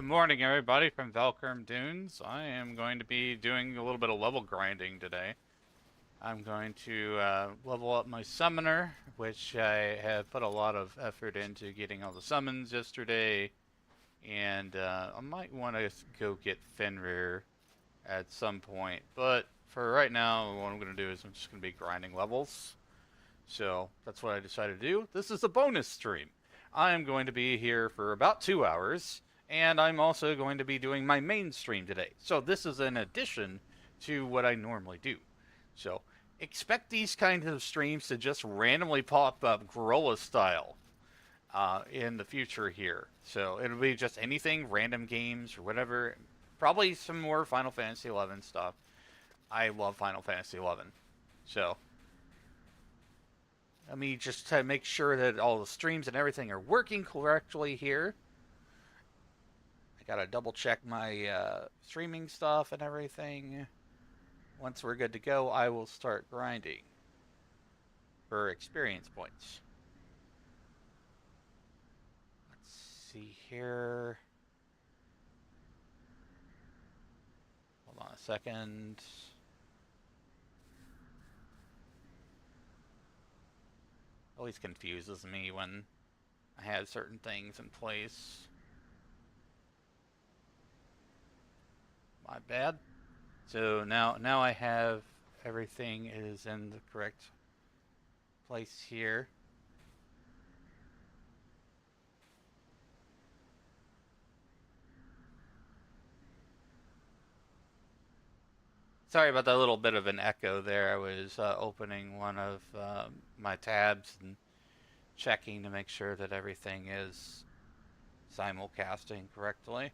Good morning, everybody from Valkerm Dunes. I am going to be doing a little bit of level grinding today. I'm going to level up my summoner, which I have put a lot of effort into getting all the summons yesterday, and I might want to go get Fenrir at some point. But for right now, what I'm going to do is I'm just going to be grinding levels. So that's what I decided to do. This is a bonus stream. I am going to be here for about 2 hours, and I'm also going to be doing my main stream today. So this is an addition to what I normally do. So expect these kinds of streams to just randomly pop up Gorilla style in the future here. So it'll be just anything, random games or whatever. Probably some more Final Fantasy XI stuff. I love Final Fantasy XI. So let me just make sure that all the streams and everything are working correctly here. I gotta double check my streaming stuff and everything. Once we're good to go, I will start grinding for experience points. Let's see here. Hold on a second. Always confuses me when I have certain things in place. My bad. So now I have everything is in the correct place here. Sorry about that little bit of an echo there. I was opening one of my tabs and checking to make sure that everything is simulcasting correctly.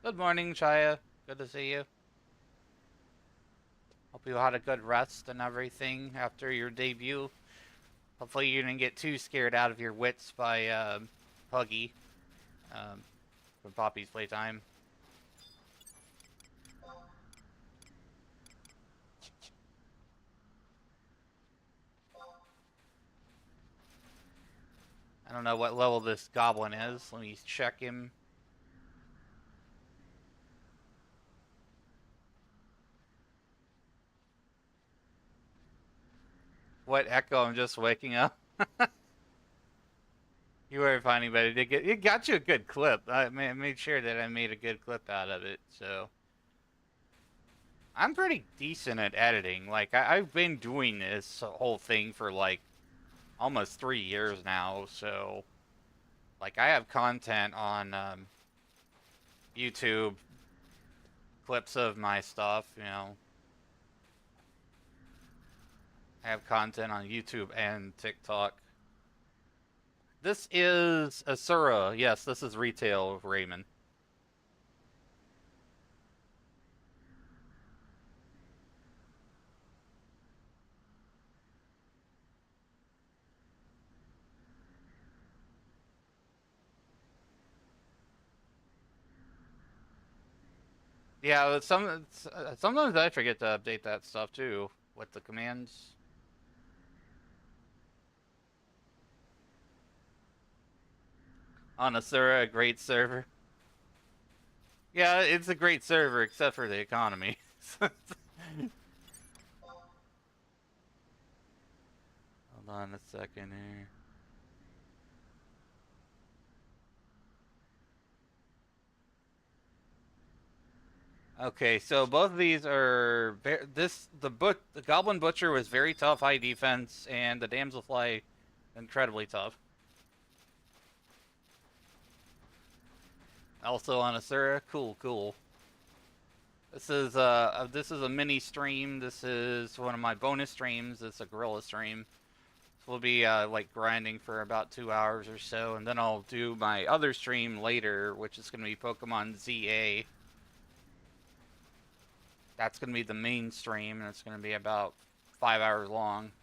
Good morning, Chaya. Good to see you. Hope you had a good rest and everything after your debut. Hopefully you didn't get too scared out of your wits by Puggy from Poppy's Playtime. I don't know what level this goblin is. Let me check him. What echo? I'm just waking up. You were funny, but it got you a good clip. I made sure that I made a good clip out of it. So I'm pretty decent at editing. Like I've been doing this whole thing for like almost 3 years now. So like I have content on YouTube, clips of my stuff. I have content on YouTube and TikTok. This is Asura. Yes, this is retail, Raymond. Yeah, sometimes I forget to update that stuff too with the commands. On Asura, a great server. Yeah, it's a great server except for the economy. Hold on a second here. Okay, so both of these are the Goblin Butcher was very tough, high defense, and the Damselfly incredibly tough. Also on Asura, cool. This is a mini stream. This is one of my bonus streams. It's a gorilla stream. So we'll be like grinding for about 2 hours or so, and then I'll do my other stream later, which is gonna be Pokemon ZA. That's gonna be the main stream, and it's gonna be about 5 hours long.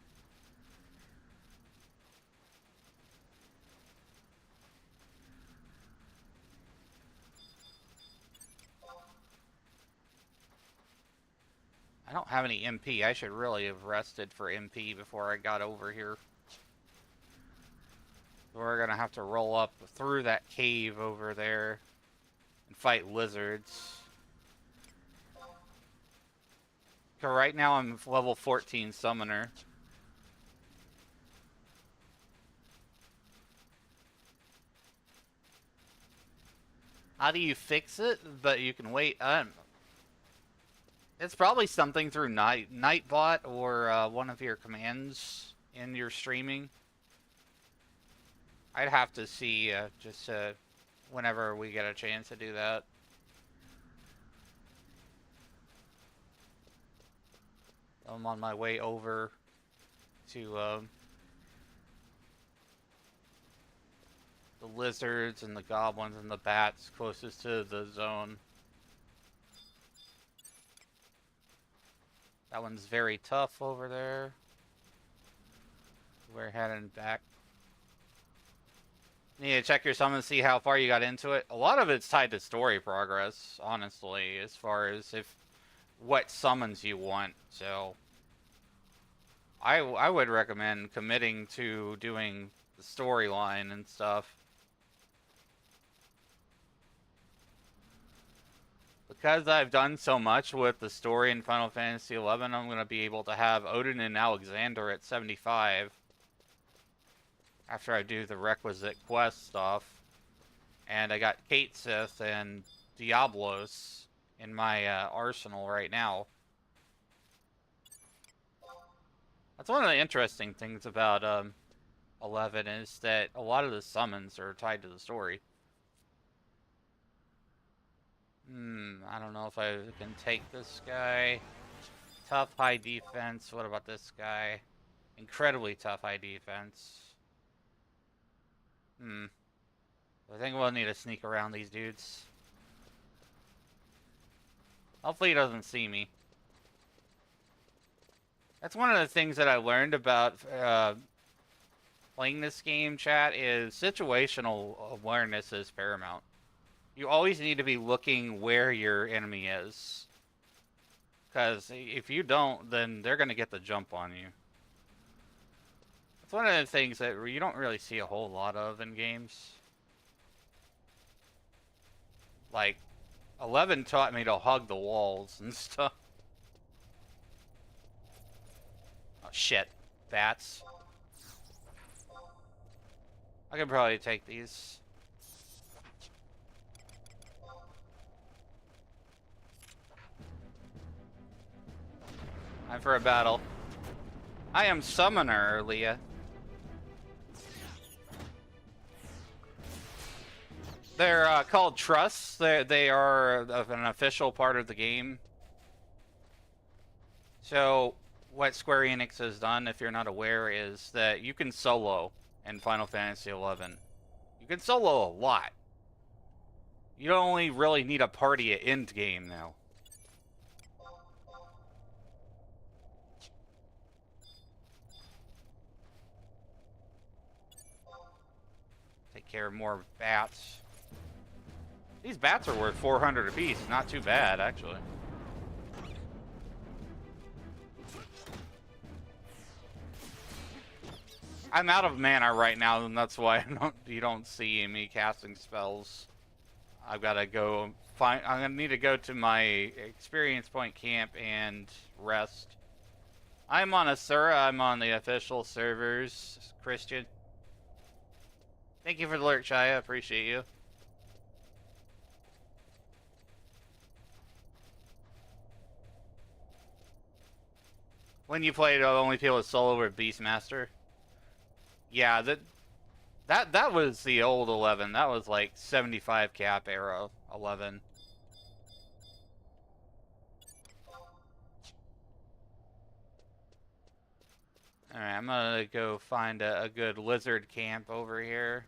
I don't have any MP. I should really have rested for MP before I got over here. We're gonna have to roll up through that cave over there and fight lizards. So right now I'm level 14 summoner. How do you fix it? But you can wait. It's probably something through Nightbot or one of your commands in your streaming. I'd have to see just whenever we get a chance to do that. I'm on my way over to the lizards and the goblins and the bats closest to the zone. That one's very tough over there. We're heading back. Need to check your summon, see how far you got into it. A lot of it's tied to story progress, honestly, as far as what summons you want. So I would recommend committing to doing the storyline and stuff. Because I've done so much with the story in Final Fantasy XI, I'm going to be able to have Odin and Alexander at 75 after I do the requisite quest stuff. And I got Kate Sith and Diablos in my arsenal right now. That's one of the interesting things about 11 is that a lot of the summons are tied to the story. I don't know if I can take this guy. Tough high defense. What about this guy? Incredibly tough high defense. I think we'll need to sneak around these dudes. Hopefully he doesn't see me. That's one of the things that I learned about playing this game, chat, is situational awareness is paramount. You always need to be looking where your enemy is. Because if you don't, then they're going to get the jump on you. It's one of the things that you don't really see a whole lot of in games. Like, 11 taught me to hug the walls and stuff. Oh, shit. Bats. I could probably take these. Time for a battle. I am Summoner, Leah. They're called trusts. They are an official part of the game. So, what Square Enix has done, if you're not aware, is that you can solo in Final Fantasy XI. You can solo a lot. You only really need a party at end game now. Take care of more bats. These bats are worth 400 apiece. Not too bad, actually. I'm out of mana right now, and that's why you don't see me casting spells. I've got to go find. I'm gonna need to go to my experience point camp and rest. I'm on Asura. I'm on the official servers. Christian. Thank you for the alert, Shia. Appreciate you. When you played only people with solo with Beastmaster. Yeah, that was the old 11. That was like 75 cap era 11. Alright, I'm gonna go find a good lizard camp over here.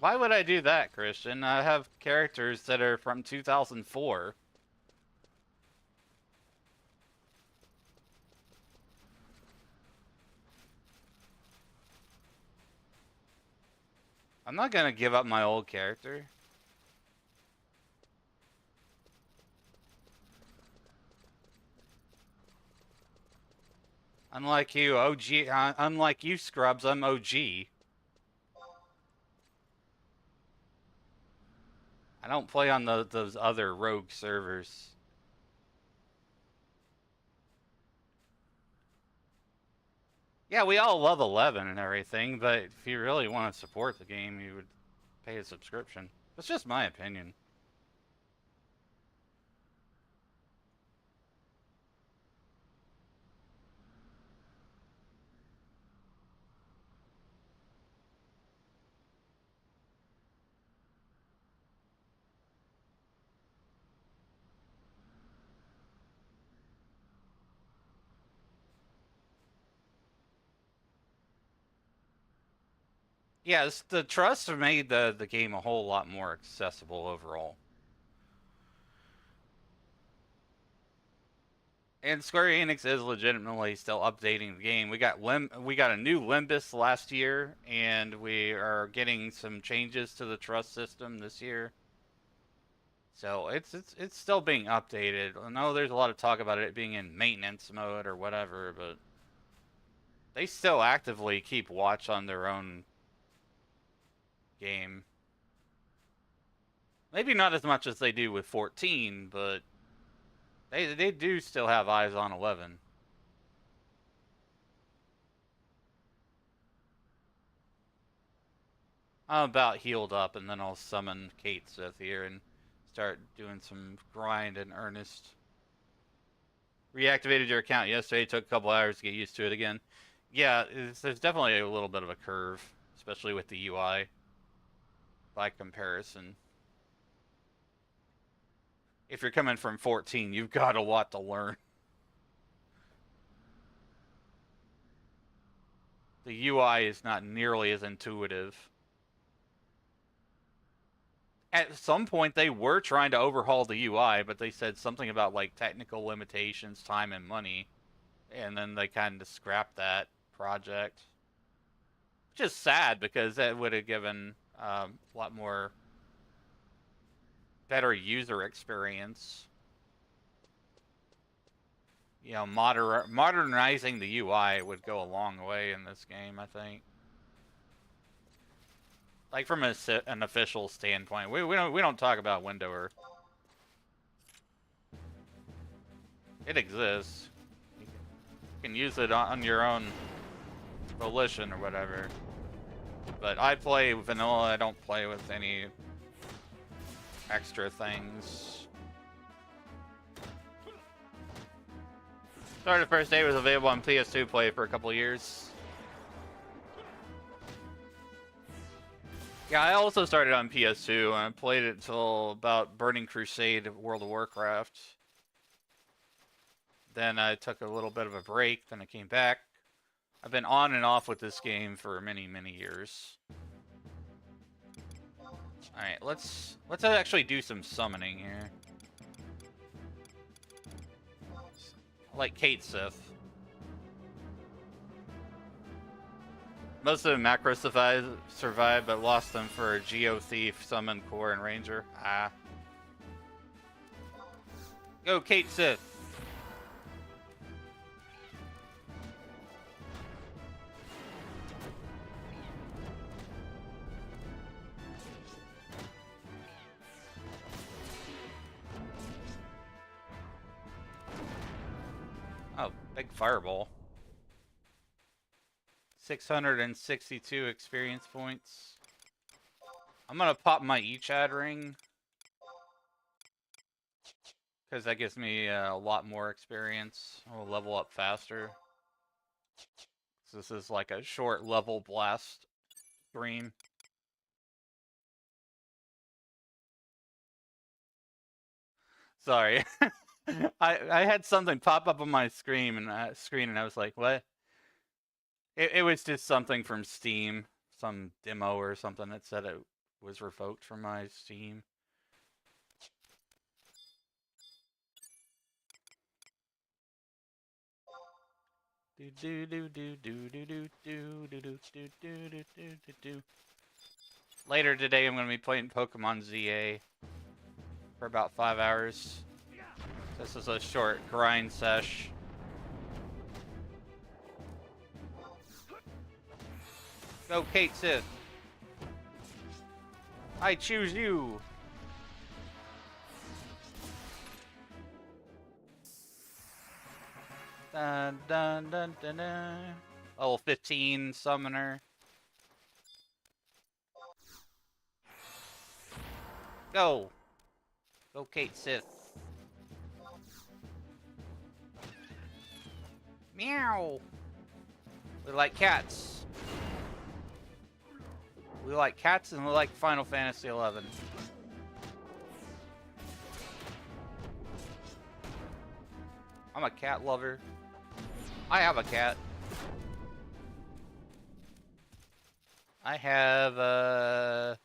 Why would I do that, Christian? I have characters that are from 2004. I'm not gonna give up my old character. Unlike you, OG. Unlike you, Scrubs, I'm OG. I don't play on those other rogue servers. Yeah, we all love 11 and everything, but if you really want to support the game, you would pay a subscription. That's just my opinion. Yes, the trust made the game a whole lot more accessible overall. And Square Enix is legitimately still updating the game. We got a new Limbus last year, and we are getting some changes to the trust system this year. So it's still being updated. I know there's a lot of talk about it being in maintenance mode or whatever, but they still actively keep watch on their own game. Maybe not as much as they do with 14, but they do still have eyes on 11. I'm about healed up, and then I'll summon Kate Sith here and start doing some grind in earnest. Reactivated your account yesterday. Took a couple hours to get used to it again. Yeah, there's definitely a little bit of a curve, especially with the UI by comparison. If you're coming from 14, you've got a lot to learn. The UI is not nearly as intuitive. At some point, they were trying to overhaul the UI, but they said something about like technical limitations, time, and money, and then they kind of scrapped that project. Which is sad because that would have given a lot more better user experience. You know, modernizing the UI would go a long way in this game, I think. Like from an official standpoint, we don't talk about Windower. It exists. You can use it on your own volition or whatever. But I play vanilla. I don't play with any extra things. Started First Day was available on PS2 Play for a couple years. Yeah, I also started on PS2 and I played it until about Burning Crusade of World of Warcraft. Then I took a little bit of a break, then I came back. I've been on and off with this game for many, many years. Alright, let's actually do some summoning here. Like Kate Sith. Most of the macros survived, but lost them for Geo Thief, Summon, Core, and Ranger. Ah. Go, Kate Sith. Oh, big fireball. 662 experience points. I'm gonna pop my Echad ring because that gives me a lot more experience. I'll level up faster. So this is like a short level blast stream. Sorry. I had something pop up on my screen and I was like, what? It was just something from Steam, some demo or something that said it was revoked from my Steam. Later today, I'm going to be playing Pokemon ZA for about 5 hours. This is a short grind sesh. Go, Kate Sith. I choose you. Dun dun dun dun dun. Level 15 summoner. Go. Go, Kate Sith. Meow. We like cats. We like cats and we like Final Fantasy XI. I'm a cat lover. I have a cat. I have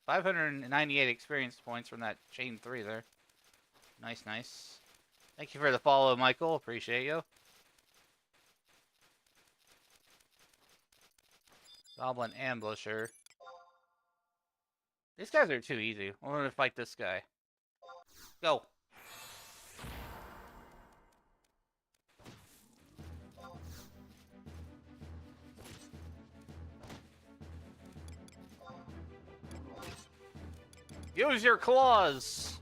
598 experience points from that chain 3 there. Nice, nice. Thank you for the follow, Michael. Appreciate you. Goblin Ambusher. These guys are too easy. I'm gonna fight this guy. Go. Use your claws!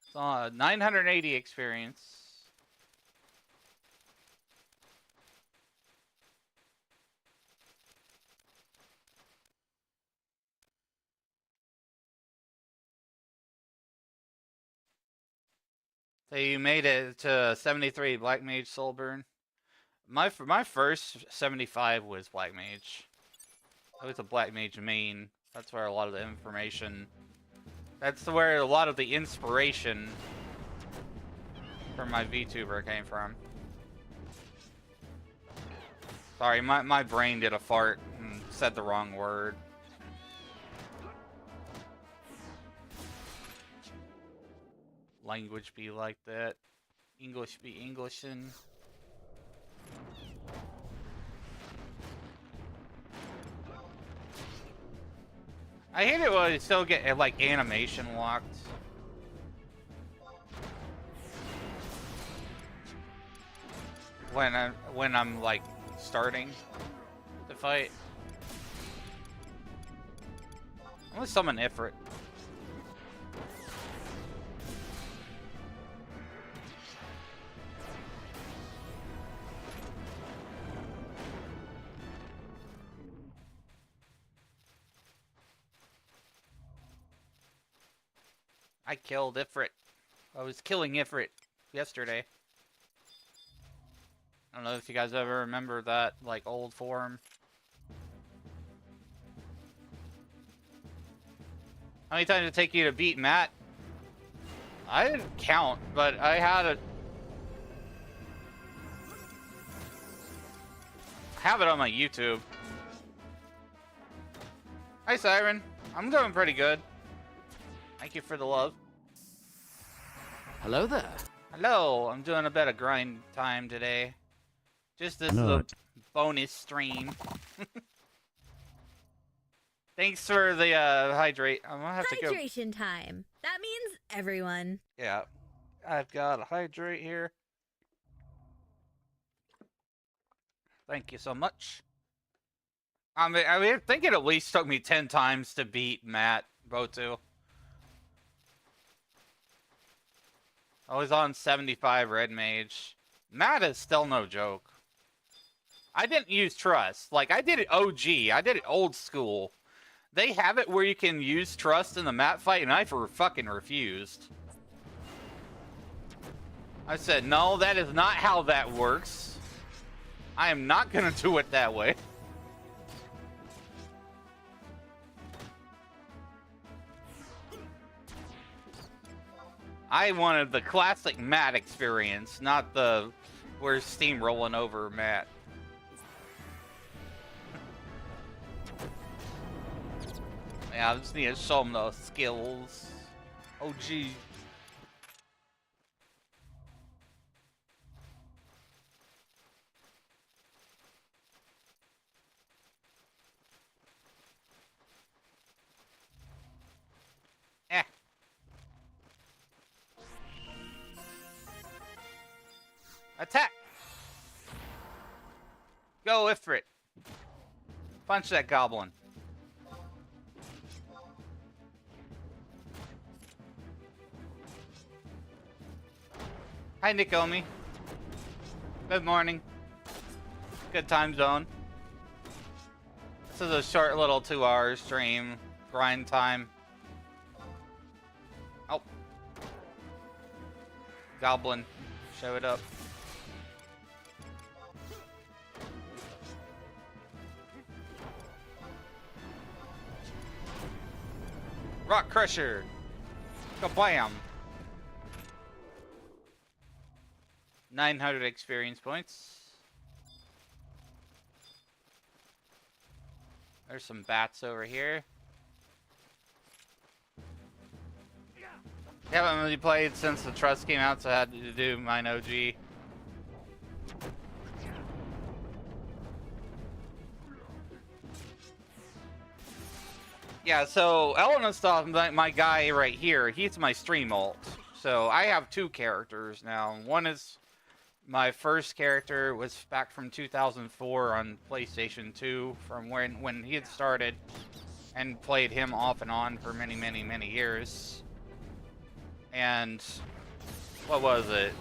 It's 980 experience. So you made it to 73 Black Mage Soulburn. My first 75 was Black Mage. It was a Black Mage main. That's where a lot of the information... That's where a lot of the inspiration from my VTuber came from. Sorry, my brain did a fart and said the wrong word. Language be like that. English be Englishin'. I hate it when I still get like animation locked. When I'm like starting to fight. I'm gonna summon Ifrit. I killed Ifrit. I was killing Ifrit yesterday. I don't know if you guys ever remember that, like, old form. How many times did it take you to beat Matt? I didn't count, but I had a... have it on my YouTube. Hi, Siren. I'm doing pretty good. Thank you for the love. Hello there. Hello, I'm doing a bit of grind time today. Just this little bonus stream. Thanks for the hydrate. I'm gonna have to go. Hydration time. That means everyone. Yeah, I've got a hydrate here. Thank you so much. I think it at least took me 10 times to beat Matt Botu. I was on 75 Red Mage. Matt is still no joke. I didn't use Trust. Like, I did it OG. I did it old school. They have it where you can use Trust in the Matt fight, and I fucking refused. I said, no, that is not how that works. I am not gonna do it that way. I wanted the classic Matt experience, not the we're steamrolling over Matt. Yeah, I just need to show him those skills. Oh, gee. Attack! Go, Ifrit. Punch that goblin. Hi, Nikomi. Good morning. Good time zone. This is a short little 2-hour stream. Grind time. Oh. Goblin. Show it up. Rock Crusher. Kablam. 900 experience points. There's some bats over here. Haven't really played since the Trust came out, so I had to do mine OG. Yeah, so Elenostov, my guy right here, he's my stream ult. So I have 2 characters now. One is my first character was back from 2004 on PlayStation 2, from when he had started, and played him off and on for many, many, many years. And what was it?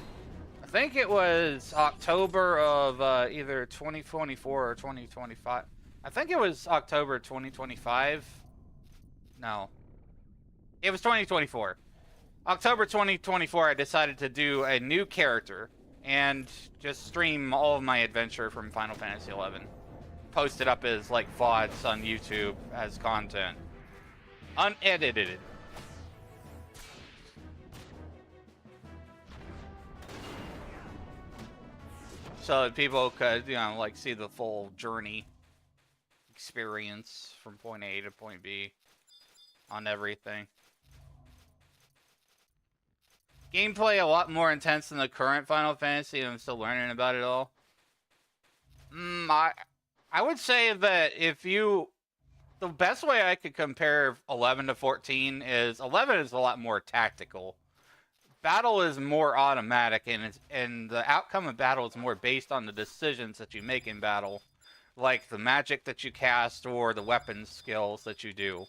I think it was October of either 2024 or 2025. I think it was October 2025. No. It was 2024. October 2024, I decided to do a new character and just stream all of my adventure from Final Fantasy XI. Post it up as like VODs on YouTube as content. Unedited. So that people could, you know, like see the full journey experience from point A to point B on everything. Gameplay a lot more intense than the current Final Fantasy, and I'm still learning about it all. I would say that the best way I could compare 11 to 14 is 11 is a lot more tactical. Battle is more automatic, and the outcome of battle is more based on the decisions that you make in battle, like the magic that you cast or the weapon skills that you do.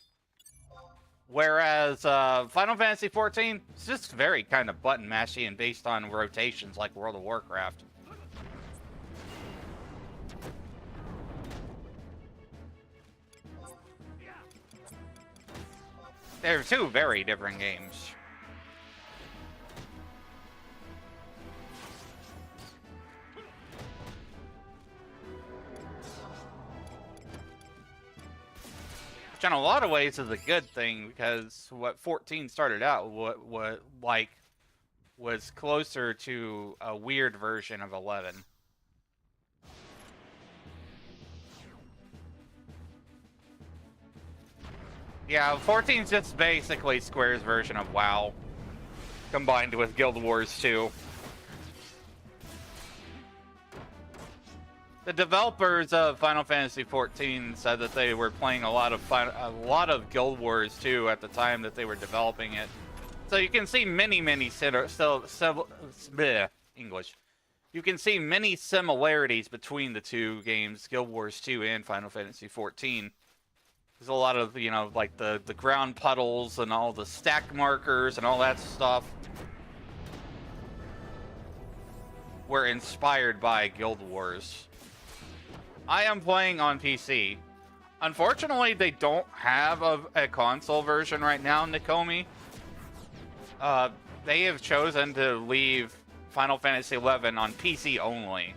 Whereas Final Fantasy XIV, it's just very kind of button mashy and based on rotations like World of Warcraft. They're 2 very different games. Which in a lot of ways is a good thing, because what 14 started out what like was closer to a weird version of 11. Yeah, 14's just basically Square's version of WoW, combined with Guild Wars 2. The developers of Final Fantasy XIV said that they were playing a lot of Guild Wars 2 at the time that they were developing it. So you can see many English. You can see many similarities between the 2 games, Guild Wars 2 and Final Fantasy XIV. There's a lot of, you know, like the ground puddles and all the stack markers and all that stuff were inspired by Guild Wars. I am playing on PC. Unfortunately, they don't have a console version right now, Nikomi. They have chosen to leave Final Fantasy XI on PC only.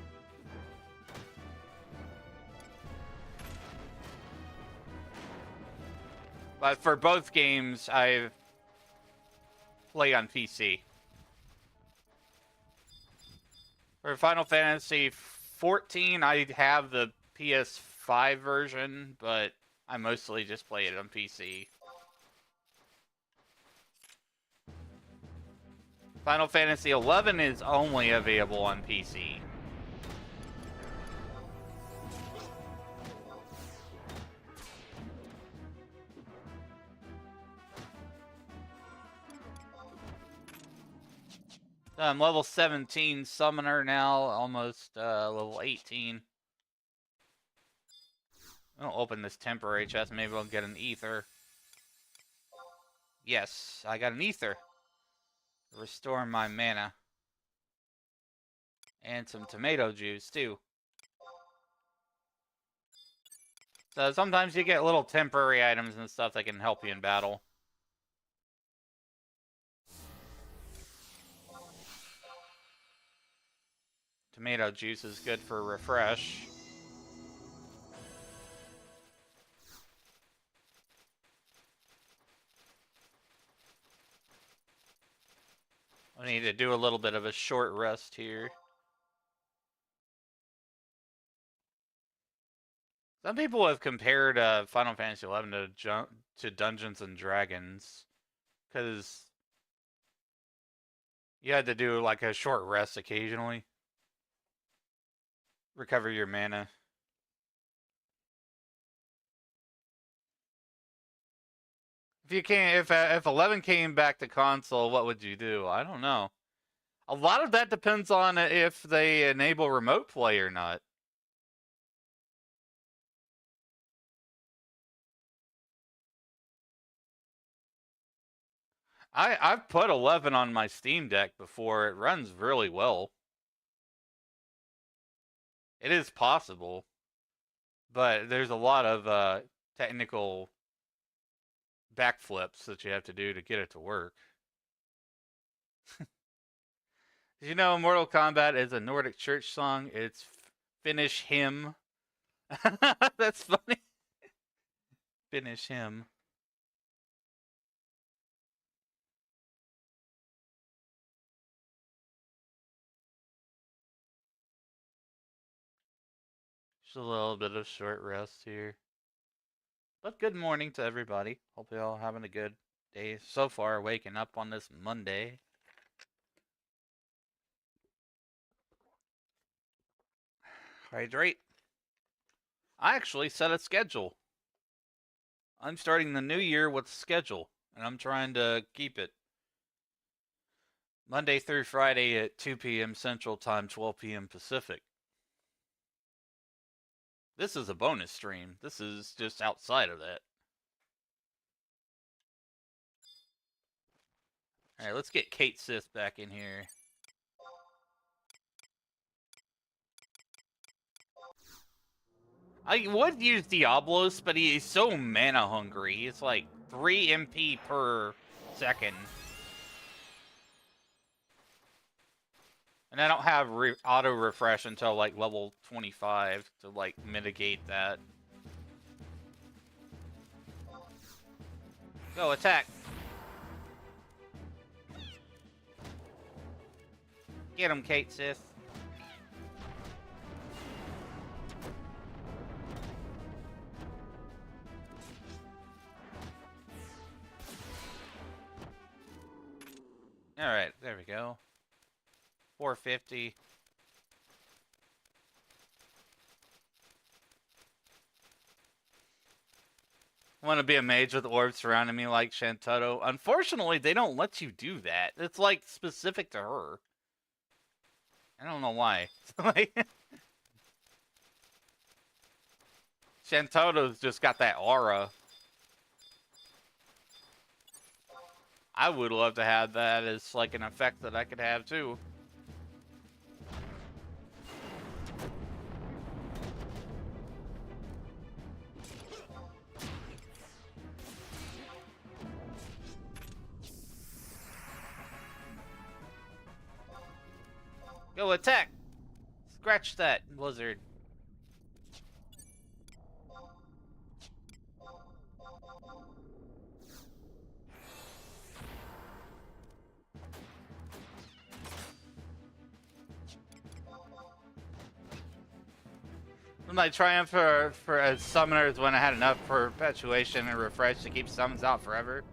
But for both games, I've played on PC. For Final Fantasy XIV, I have the PS5 version, but I mostly just play it on PC. Final Fantasy XI is only available on PC. So I'm level 17 summoner now, almost level 18. I'll open this temporary chest. Maybe I'll get an ether. Yes, I got an ether. Restore my mana. And some tomato juice, too. So sometimes you get little temporary items and stuff that can help you in battle. Tomato juice is good for refresh. I need to do a little bit of a short rest here. Some people have compared Final Fantasy XI to Dungeons and Dragons, because you had to do like a short rest occasionally, recover your mana. If 11 came back to console, what would you do? I don't know. A lot of that depends on if they enable remote play or not. I've put 11 on my Steam Deck before. It runs really well. It is possible, but there's a lot of technical backflips that you have to do to get it to work. Did you know Mortal Kombat is a Nordic church song? It's Finish Him. That's funny. Finish Him. Just a little bit of short rest here. But good morning to everybody. Hope you're all having a good day so far, waking up on this Monday. Hydrate. I actually set a schedule. I'm starting the new year with a schedule, and I'm trying to keep it. Monday through Friday at 2 p.m. Central Time, 12 p.m. Pacific. This is a bonus stream. This is just outside of that. Alright, let's get Kate Sith back in here. I would use Diablos, but he's so mana hungry. He's like 3 MP per second. And I don't have auto refresh until like level 25 to like mitigate that. Go attack. Get him, Kate Sith. Alright, there we go. 450. I want to be a mage with orbs surrounding me like Shantotto. Unfortunately, they don't let you do that. It's like specific to her. I don't know why. Shantotto's just got that aura. I would love to have that as like an effect that I could have too. Go attack! Scratch that, Blizzard. My triumph for as summoners when I had enough perpetuation and refresh to keep summons out forever.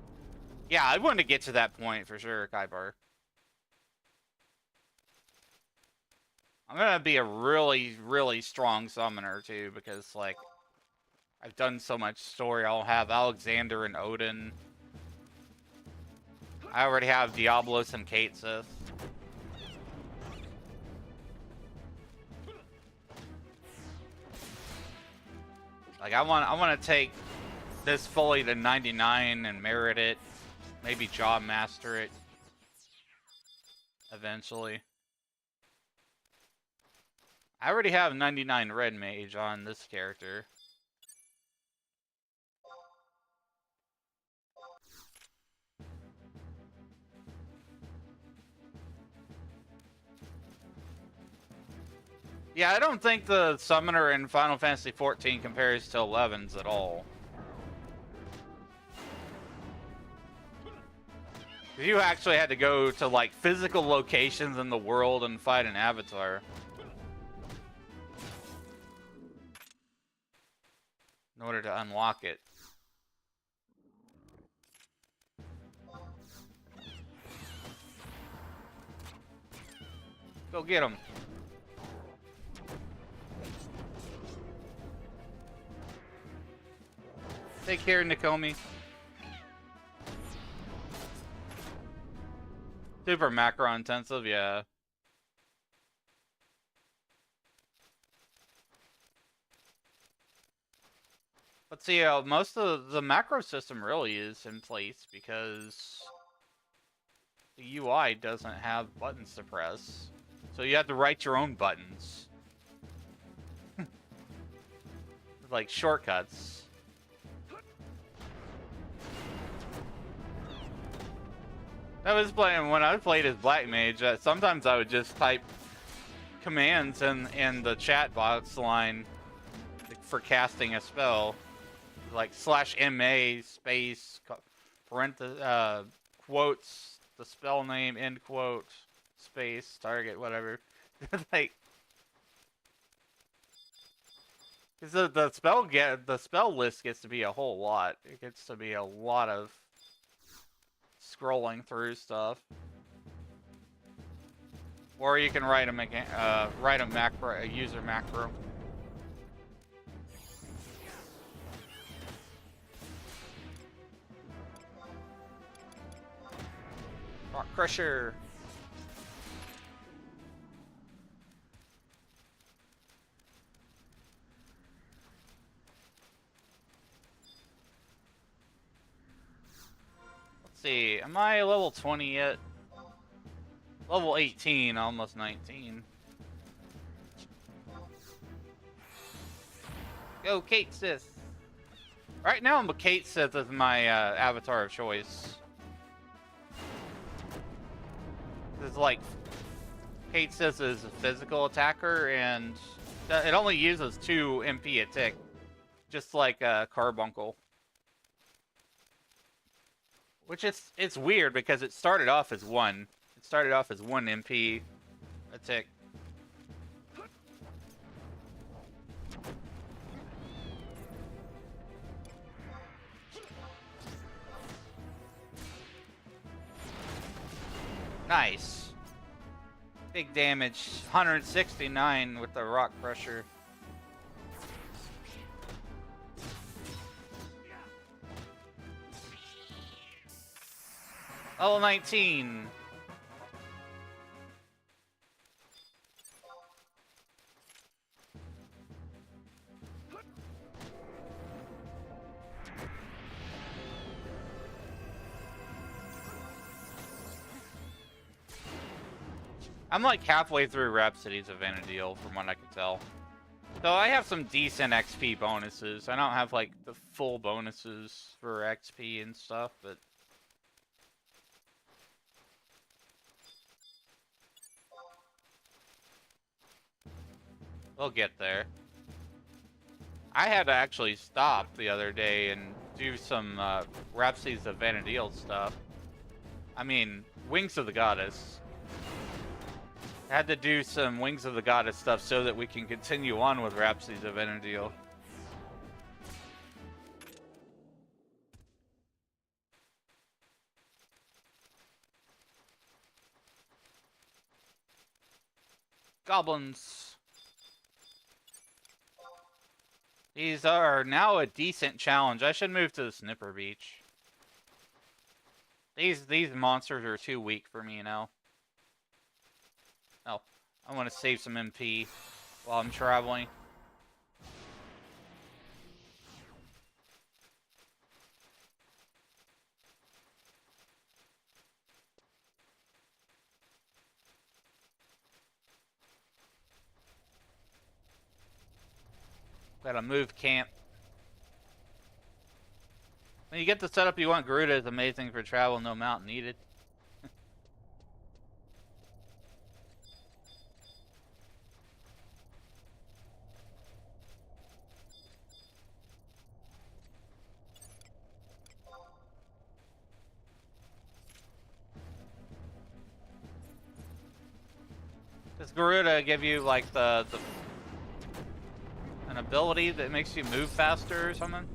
Yeah, I want to get to that point for sure, Kaibar. I'm gonna be a really, really strong summoner too, because like I've done so much story. I'll have Alexander and Odin. I already have Diablos and Kate Sith. Like I want to take this fully to 99 and merit it. Maybe job master it eventually. I already have 99 red mage on this character. Yeah, I don't think the summoner in Final Fantasy XIV compares to 11's at all. You actually had to go to like physical locations in the world and fight an avatar in order to unlock it. Go get him. Take care, Nakomi. Super macro intensive, yeah. But see, most of the macro system really is in place because the UI doesn't have buttons to press. So you have to write your own buttons. Like shortcuts. When I played as Black Mage, sometimes I would just type commands in the chat box line for casting a spell. Like /MA space quotes the spell name, end quote, space, target, whatever. Like, because the spell list gets to be a whole lot. It gets to be a lot of scrolling through stuff. Or you can write a user macro. Rock Crusher. Let's see, am I level 20 yet? Level 18, almost 19. Go Kate Sith. Right now, Kate Sith is my avatar of choice. It's like Kate Sith is a physical attacker, and it only uses 2 MP a tick, just like Carbuncle. Which it's weird because it started off as 1. It started off as 1 MP a tick. Nice. Big damage. 169 with the Rock Crusher. Level 19. I'm like halfway through Rhapsodies of Vana'diel from what I can tell. So I have some decent XP bonuses. I don't have like the full bonuses for XP and stuff, but we'll get there. I had to actually stop the other day and do some Rhapsodies of Vana'diel stuff. I mean, Wings of the Goddess. I had to do some Wings of the Goddess stuff so that we can continue on with Rhapsodies of Vana'diel. Goblins. These are now a decent challenge. I should move to the Snipper Beach. These monsters are too weak for me now. Oh, I want to save some MP while I'm traveling. Gotta move camp. When you get the setup you want, Garuda is amazing for travel, no mount needed. Does Garuda give you like an ability that makes you move faster or something?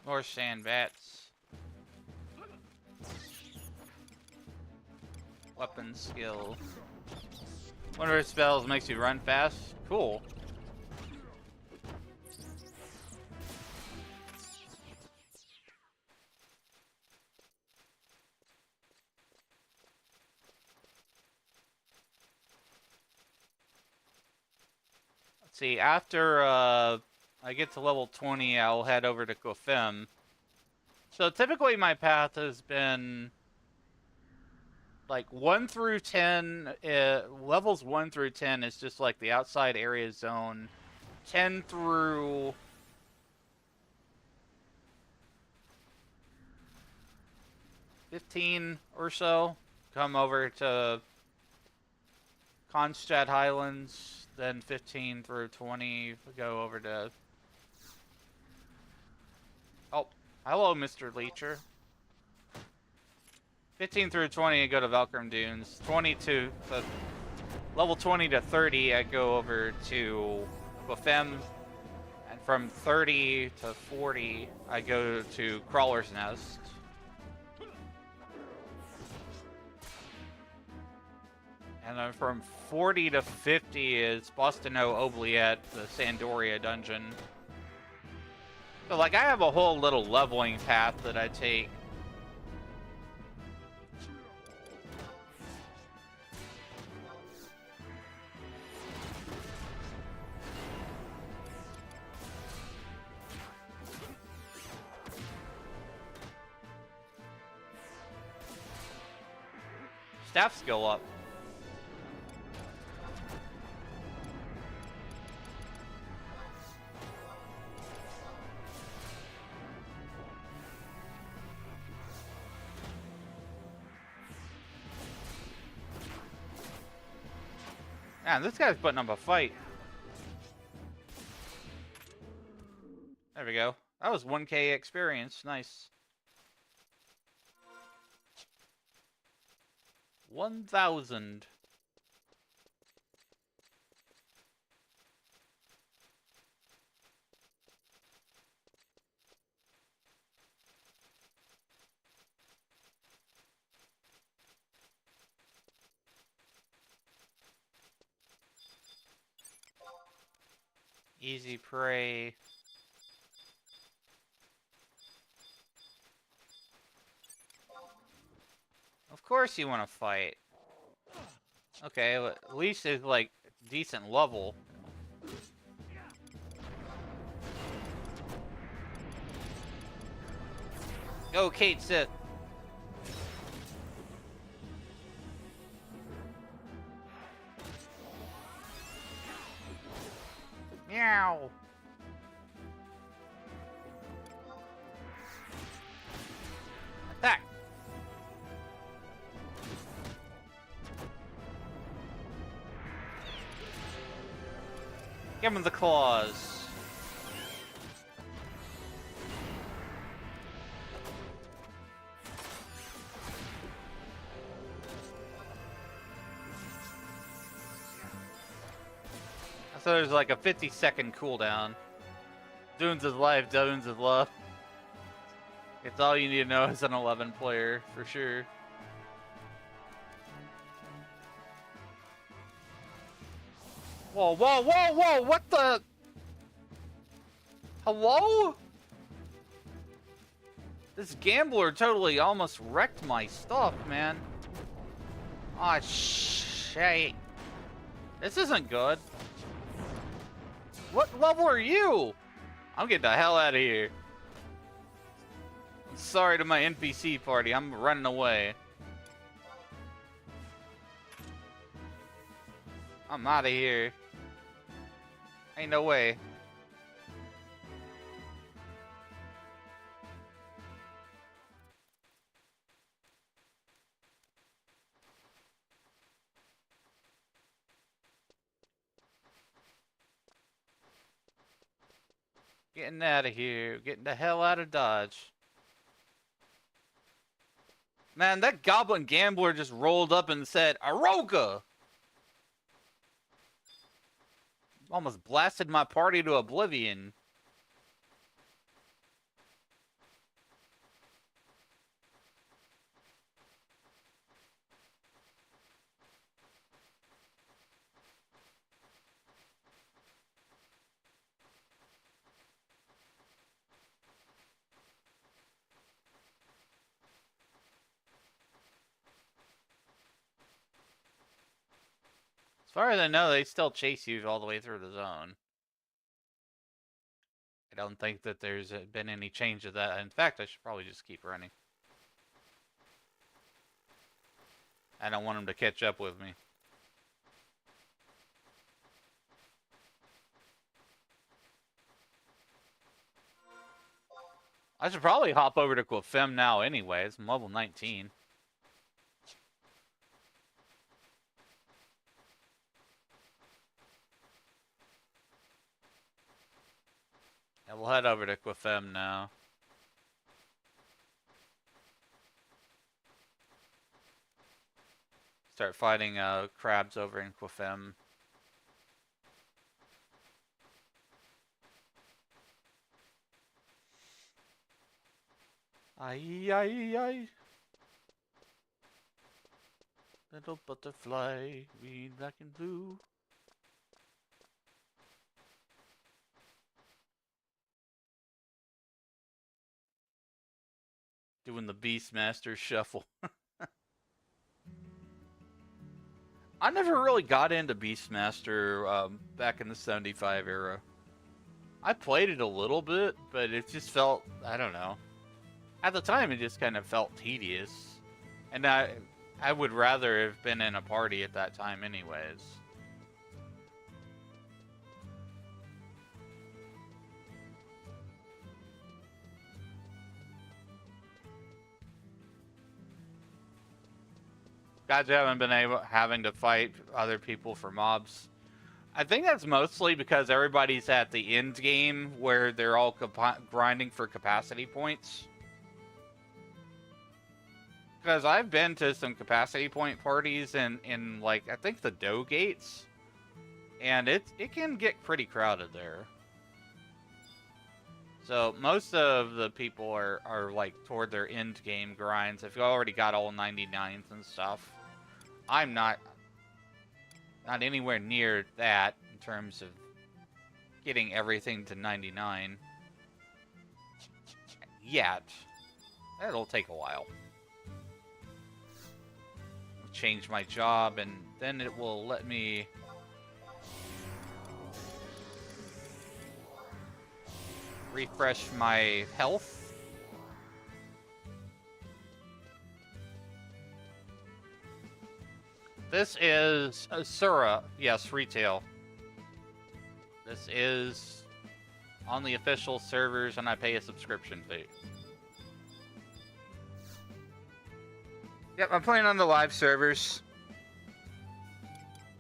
More sand bats. Weapon skill. One of her spells makes you run fast. Cool. Let's see, after I get to level 20, I'll head over to Kofim. So typically my path has been like 1 through 10, levels 1 through 10 is just like the outside area zone. 10 through 15 or so, come over to Kronstadt Highlands. Then 15 through 20, we go over to... Oh, hello, Mr. Leecher. 15 through 20, I go to Valkyrie Dunes. 20 to... level 20 to 30, I go over to Kofim. And from 30 to 40, I go to Crawler's Nest. And then from 40 to 50 is Bostano Oubliette, the Sandoria dungeon. So, like, I have a whole little leveling path that I take. Staff skill up. Man, this guy's putting up a fight. There we go. That was 1K experience. Nice. 1,000. Easy prey. Of course you want to fight. Okay, at least it's like decent level. Go, Kate Sith. Meow. Attack. Give him the claws. So there's like a 50-second cooldown. Dunes is life, Dunes is love. It's all you need to know as an 11 player, for sure. Whoa, whoa, whoa, whoa, what the? Hello? This gambler totally almost wrecked my stuff, man. Aw, shit. This isn't good. What level are you? I'm getting the hell out of here. Sorry to my NPC party, I'm running away. I'm out of here. Ain't no way. Getting out of here. Getting the hell out of Dodge. Man, that goblin gambler just rolled up and said, Aroga! Almost blasted my party to oblivion. As far as I know, they still chase you all the way through the zone. I don't think that there's been any change to that. In fact, I should probably just keep running. I don't want them to catch up with me. I should probably hop over to Qufim now anyway. It's level 19. Yeah, we'll head over to Qufim now. Start fighting crabs over in Qufim. Aye, aye, aye. Little butterfly, green, black, and blue. Doing the Beastmaster shuffle. I never really got into Beastmaster back in the 75 era. I played it a little bit, but it just felt, I don't know. At the time, it just kind of felt tedious. And I would rather have been in a party at that time anyways. Guys haven't been having to fight other people for mobs. I think that's mostly because everybody's at the end game where they're all grinding for capacity points. Because I've been to some capacity point parties in like, I think the Dough Gates. And it can get pretty crowded there. So most of the people are like toward their end game grinds. If you already got all 99s and stuff. I'm not anywhere near that in terms of getting everything to 99 yet. It'll take a while. I'll change my job and then it will let me refresh my health. This is Sura. Yes, retail. This is on the official servers, and I pay a subscription fee. Yep, I'm playing on the live servers.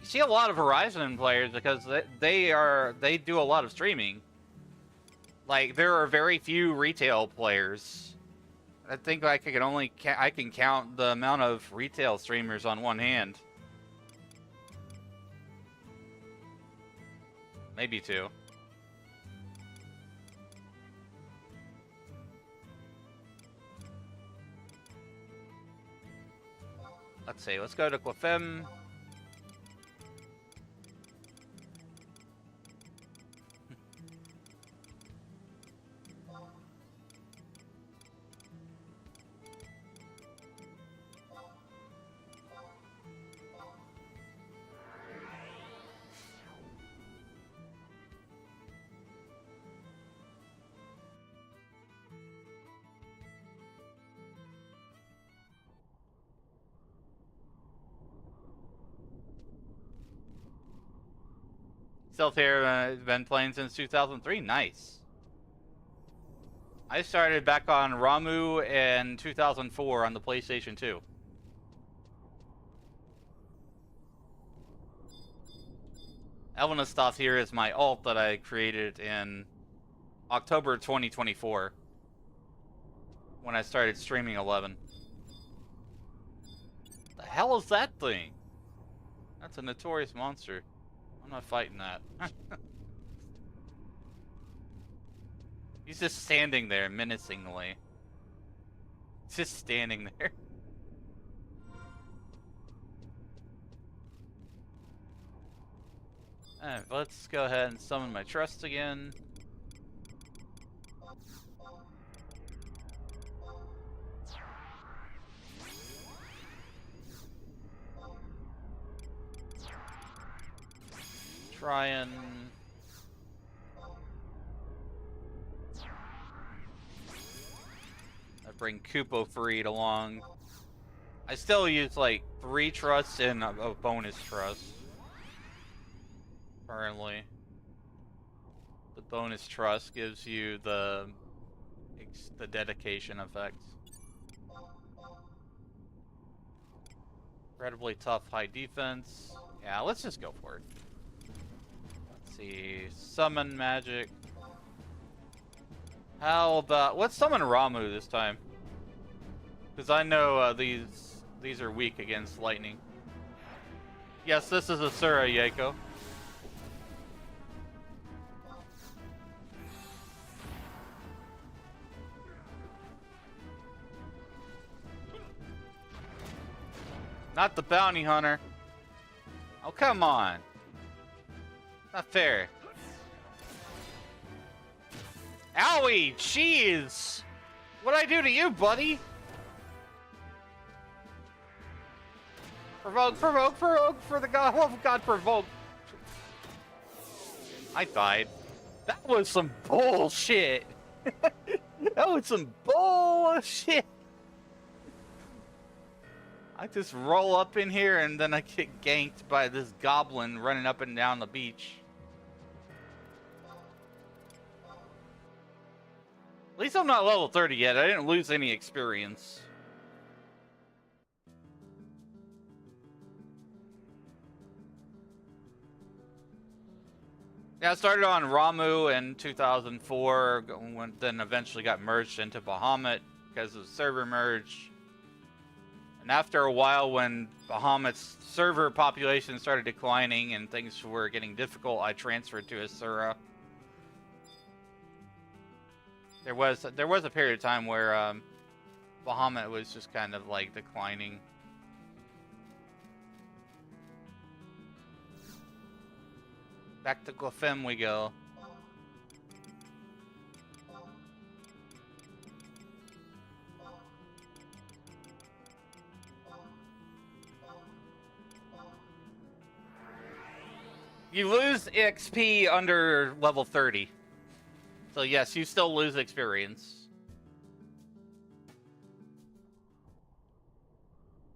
You see a lot of Horizon players because they do a lot of streaming. Like, there are very few retail players. I think I can count the amount of retail streamers on one hand. Maybe two. Let's see. Let's go to Qufim. Stealth here, been playing since 2003. Nice. I started back on Ramu in 2004 on the PlayStation 2. Elvinastoth here is my alt that I created in October 2024 when I started streaming 11. The hell is that thing? That's a notorious monster. I'm not fighting that. He's just standing there menacingly. He's just standing there. Alright, let's go ahead and summon my trust again. Try and... I bring Kupo Freed along. I still use like 3 trusts and a bonus trust. Currently. The bonus trust gives you the dedication effects. Incredibly tough high defense. Yeah, let's just go for it. Let's see. Summon magic. How about... let's summon Ramu this time. Because I know these are weak against lightning. Yes, this is Asura Yeiko. Not the bounty hunter. Oh, come on. Not fair. Owie, jeez. What'd I do to you, buddy? Provoke, provoke, provoke, for the god, love of God, provoke. I died. That was some bullshit. That was some bullshit. I just roll up in here and then I get ganked by this goblin running up and down the beach. At least I'm not level 30 yet. I didn't lose any experience. Yeah, I started on Ramu in 2004, then eventually got merged into Bahamut because of server merge. And after a while, when Bahamut's server population started declining and things were getting difficult, I transferred to Asura. There was a period of time where Bahamut was just kind of like declining. Back to Glyphem we go. You lose XP under level 30. So yes, you still lose experience.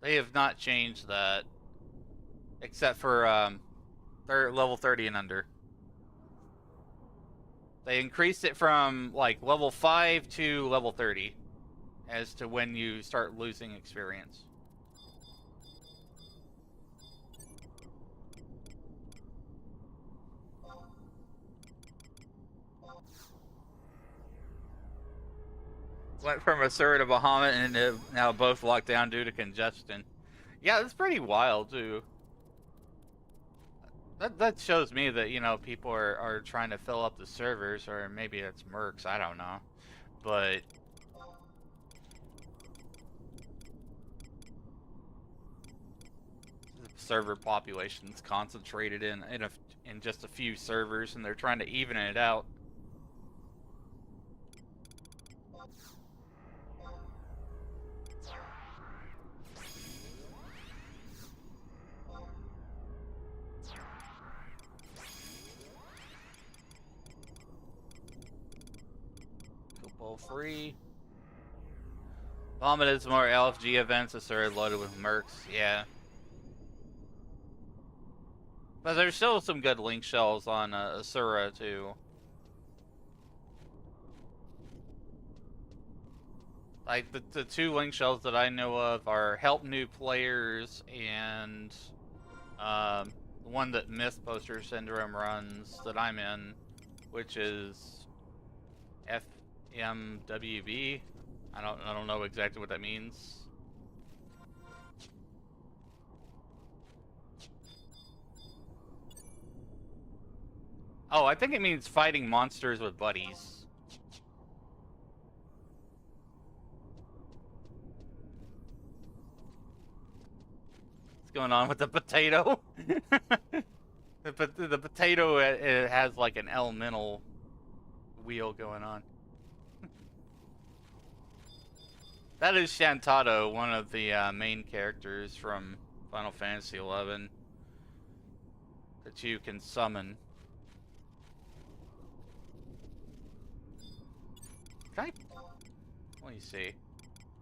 They have not changed that. Except for level 30 and under. They increased it from like level 5 to level 30 as to when you start losing experience. Went from Asura to Bahamut and now both locked down due to congestion. Yeah, that's pretty wild too. That shows me that, you know, people are trying to fill up the servers, or maybe it's mercs, I don't know. But the server population's concentrated in just a few servers, and they're trying to even it out. Free. Bahamut is more LFG events, Asura loaded with mercs, yeah. But there's still some good link shells on Asura too. Like the two link shells that I know of are help new players and the one that Myth Poster Syndrome runs that I'm in, which is FMWB. I don't know exactly what that means. Oh, I think it means fighting monsters with buddies. What's going on with the potato? The potato, it has like an elemental wheel going on. That is Shantado, one of the main characters from Final Fantasy XI that you can summon. Can I? Let me see.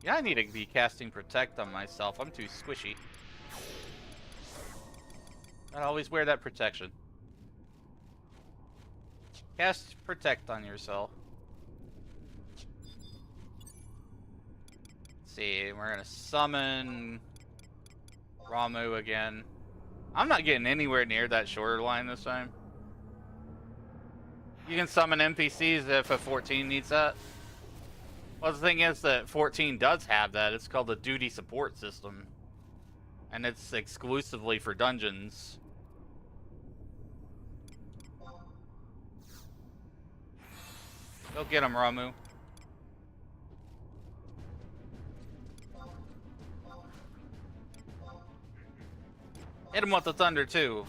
Yeah, I need to be casting Protect on myself. I'm too squishy. I always wear that protection. Cast Protect on yourself. Let's see, we're gonna summon Ramuh again. I'm not getting anywhere near that shoreline this time. You can summon NPCs if a 14 needs that. Well, the thing is that 14 does have that. It's called the Duty Support System. And it's exclusively for dungeons. Go get him, Ramuh. Hit him with the thunder, too.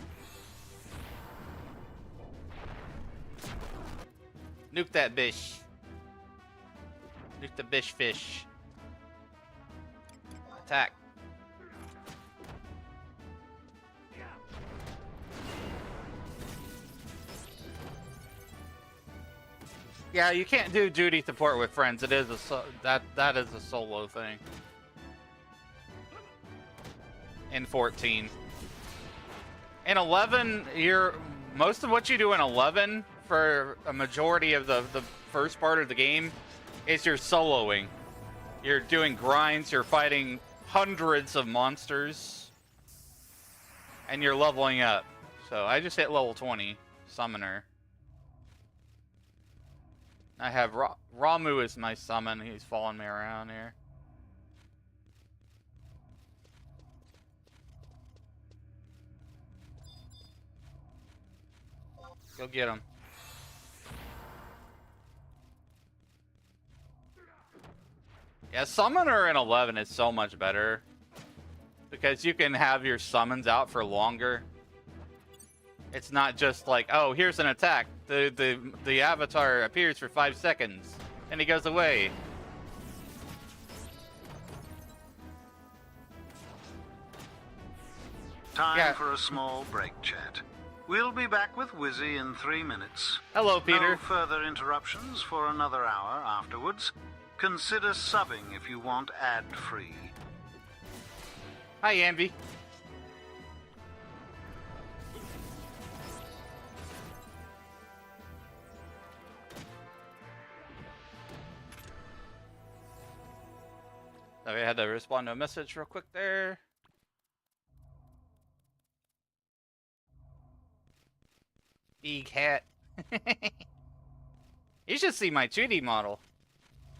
Nuke that bish. Nuke the bish fish. Attack. Yeah, you can't do duty support with friends. It is that is a solo thing. In 14. In 11, most of what you do in 11 for a majority of the first part of the game is you're soloing. You're doing grinds, you're fighting hundreds of monsters, and you're leveling up. So I just hit level 20, Summoner. I have Ramuh as my summon. He's following me around here. Go get him. Yeah, Summoner in 11 is so much better because you can have your summons out for longer. It's not just like, oh, here's an attack. The avatar appears for 5 seconds and he goes away. Time for a small break, chat. We'll be back with Wizzy in 3 minutes. Hello, Peter. No further interruptions for another hour afterwards. Consider subbing if you want ad-free. Hi, Anvi. So we had to respond to a message real quick there. Big hat. You should see my 2D model.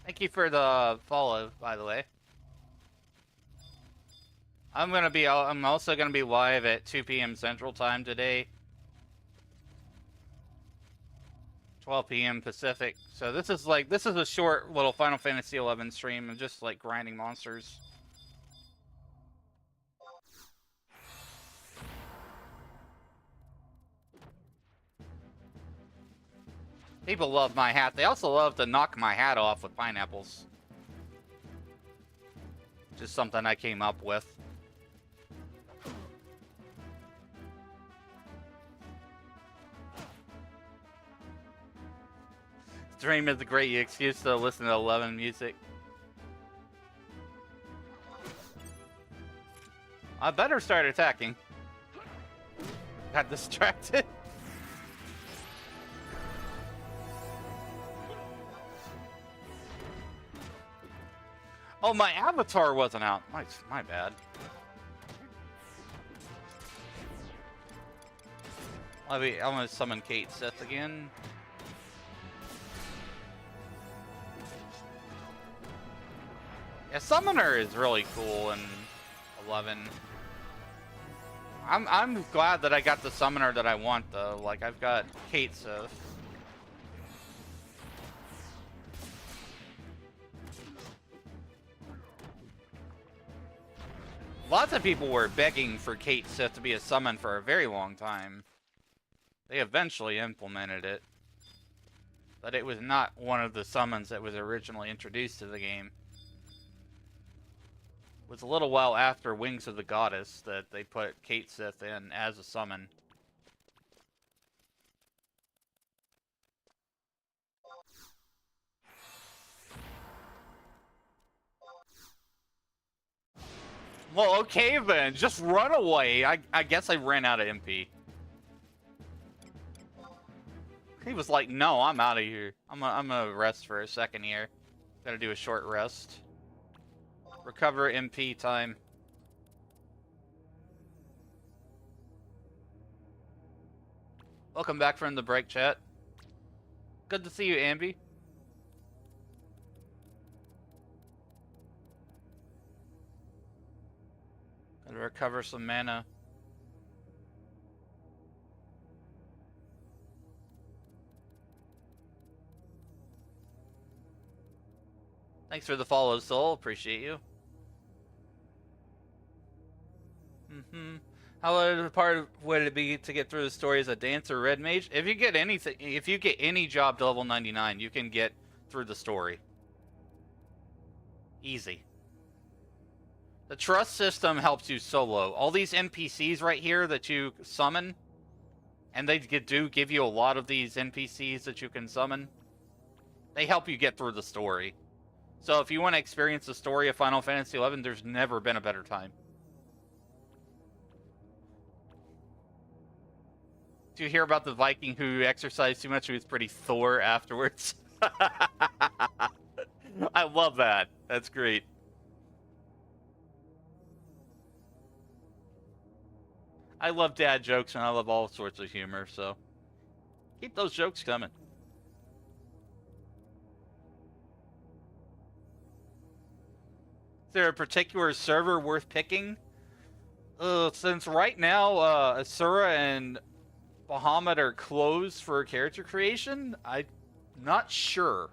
Thank you for the follow, by the way. I'm also gonna be live at 2 p.m. Central Time today. 12 p.m. Pacific. So this is a short little Final Fantasy XI stream of just like grinding monsters. People love my hat. They also love to knock my hat off with pineapples. Just something I came up with. Stream is a great excuse to listen to 11 music. I better start attacking. Got distracted. Oh, my avatar wasn't out. My bad. I'm gonna summon Kate Sith again. Yeah, Summoner is really cool in 11. I'm glad that I got the Summoner that I want though. Like I've got Kate Sith. Lots of people were begging for Kate Sith to be a summon for a very long time. They eventually implemented it. But it was not one of the summons that was originally introduced to the game. It was a little while after Wings of the Goddess that they put Kate Sith in as a summon. Well, okay then, just run away. I guess I ran out of MP. He was like, no, I'm out of here. I'm gonna rest for a second here. Gotta do a short rest. Recover MP time. Welcome back from the break, chat. Good to see you, Ambi. Gotta recover some mana. Thanks for the follow, Soul. Appreciate you. How hard would it be to get through the story as a dancer red mage? If you get anything, if you get any job to level 99, you can get through the story. Easy. The trust system helps you solo. All these NPCs right here that you summon, and they do give you a lot of these NPCs that you can summon, they help you get through the story. So if you want to experience the story of Final Fantasy XI, there's never been a better time. Do you hear about the Viking who exercised too much? He was pretty Thor afterwards. I love that. That's great. I love dad jokes and I love all sorts of humor, so keep those jokes coming. Is there a particular server worth picking? Since right now Asura and Bahamut are closed for character creation, I'm not sure.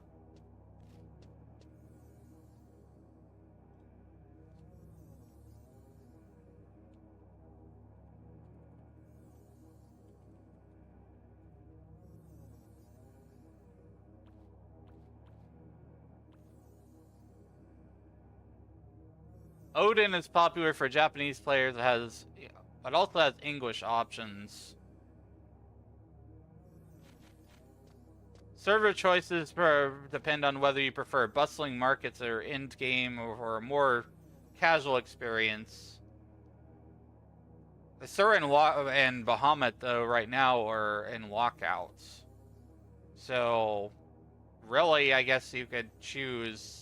Odin is popular for Japanese players, but also has English options. Server choices depend on whether you prefer bustling markets or end-game or a more casual experience. Asura and Bahamut, though, right now are in lockouts. So, really, I guess you could choose...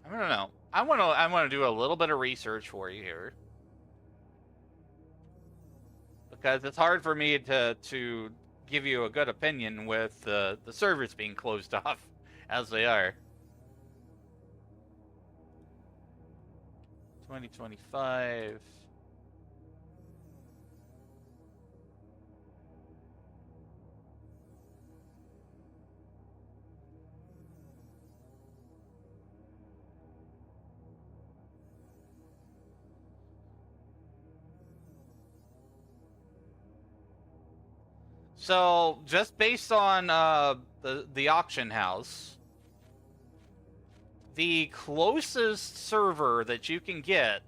I don't know. I want to do a little bit of research for you here, because it's hard for me to give you a good opinion with the servers being closed off as they are. 2025. So, just based on the auction house, the closest server that you can get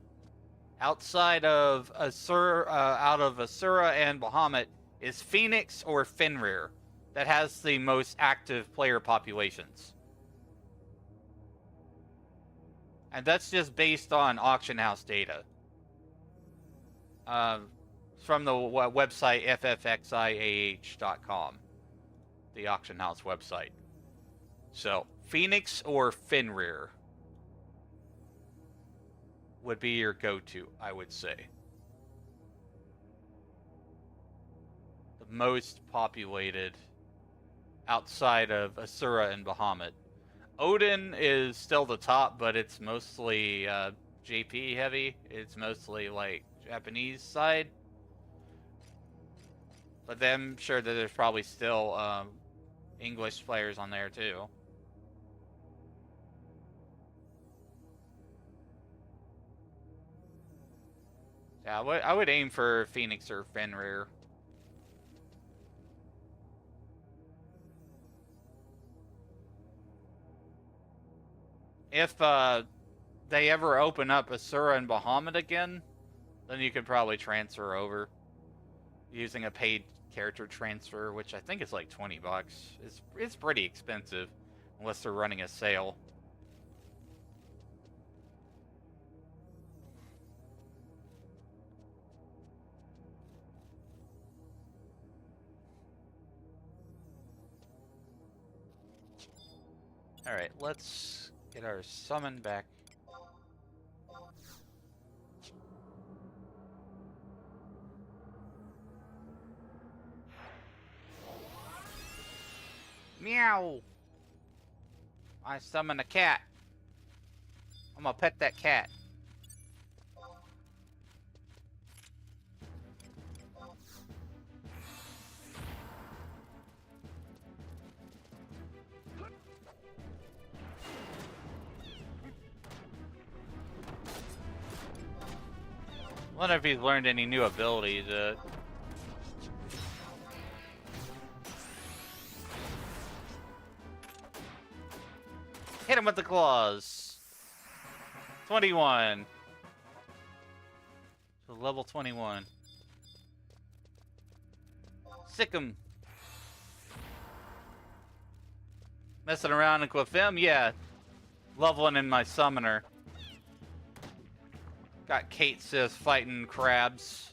outside of Asura, and Bahamut is Phoenix or Fenrir, that has the most active player populations. And that's just based on auction house data. From the website ffxiah.com, the auction house website. So, Phoenix or Fenrir would be your go-to, I would say. The most populated outside of Asura and Bahamut. Odin is still the top, but it's mostly JP heavy. It's mostly like Japanese side. But then I'm sure that there's probably still English players on there too. Yeah, I would aim for Phoenix or Fenrir. If they ever open up Asura and Bahamut again, then you could probably transfer over using a paid character transfer, which I think is like $20. It's pretty expensive unless they're running a sale. Alright, let's get our summon back. Meow! I summon a cat. I'm gonna pet that cat. Wonder if he's learned any new abilities. Hit him with the claws. 21. So level 21. Sick him. Messing around in Clefim? Yeah. Leveling in my summoner. Got Kate Sith fighting crabs.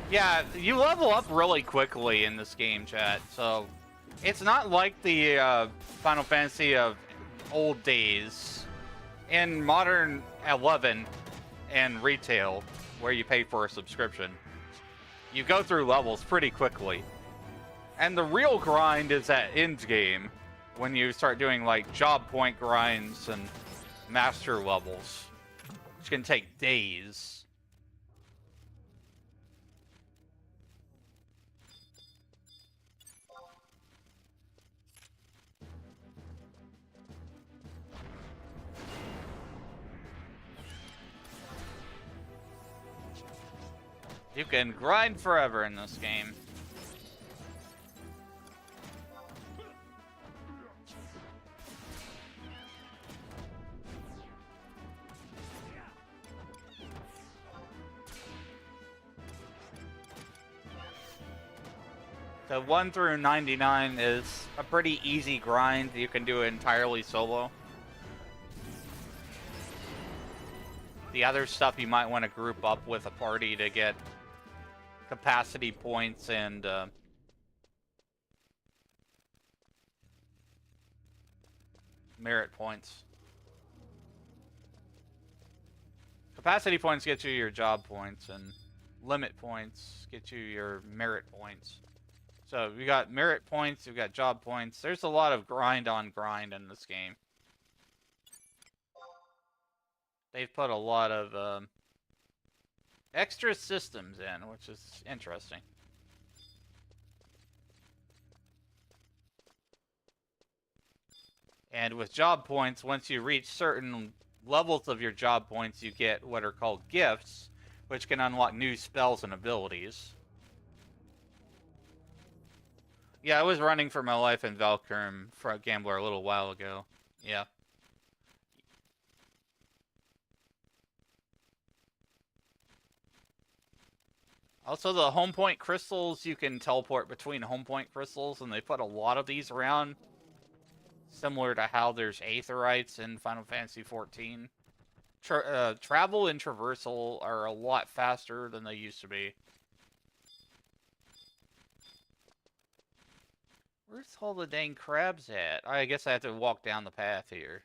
Yeah, you level up really quickly in this game, chat. So, it's not like the Final Fantasy of old days. In Modern 11 and retail, where you pay for a subscription, you go through levels pretty quickly. And the real grind is at end game, when you start doing like job point grinds and master levels, which can take days. You can grind forever in this game. So 1 through 99 is a pretty easy grind. You can do it entirely solo. The other stuff you might want to group up with a party to get capacity points and merit points. Capacity points get you your job points, and limit points get you your merit points. So we got merit points, we've got job points. There's a lot of grind on grind in this game. They've put a lot of extra systems in, which is interesting. And with job points, once you reach certain levels of your job points, you get what are called gifts, which can unlock new spells and abilities. Yeah, I was running for my life in Valkurm for a Gambler a little while ago. Yeah. Also, the home point crystals, you can teleport between home point crystals, and they put a lot of these around. similar to how there's Aetherites in Final Fantasy XIV. Travel and traversal are a lot faster than they used to be. Where's all the dang crabs at? I guess I have to walk down the path here.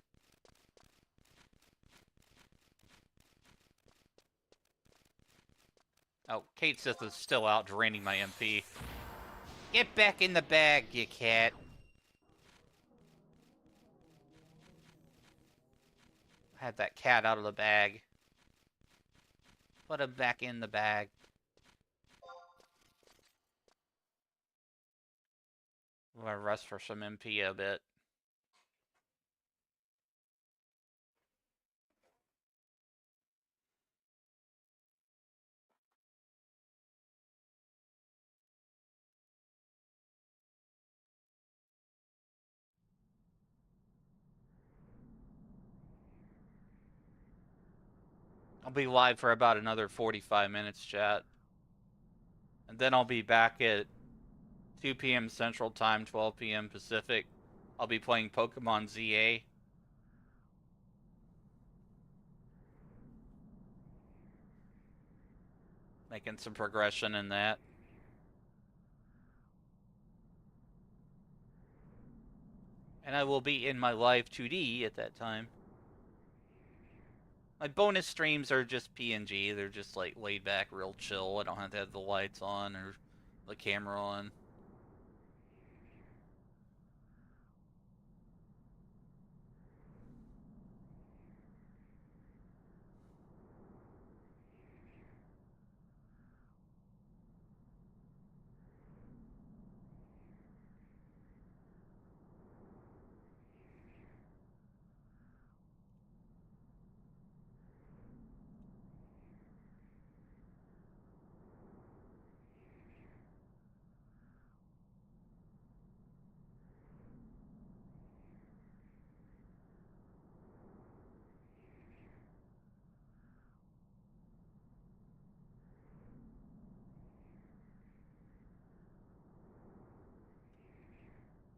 Oh, Kate Sith is still out draining my MP. Get back in the bag, you cat. I had that cat out of the bag. Put him back in the bag. I'm gonna rest for some MP a bit. I'll be live for about another 45 minutes, chat. And then I'll be back at 2 p.m. Central Time, 12 p.m. Pacific. I'll be playing Pokemon ZA. Making some progression in that. And I will be in my live 2D at that time. My bonus streams are just PNG. They're just like laid back, real chill. I don't have to have the lights on or the camera on.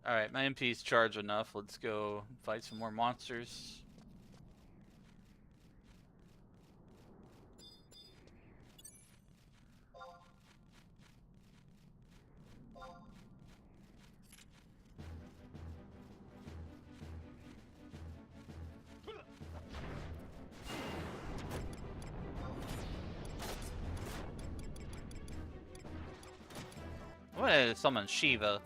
Alright, my MP's charged enough. Let's go fight some more monsters. I'm gonna summon Shiva.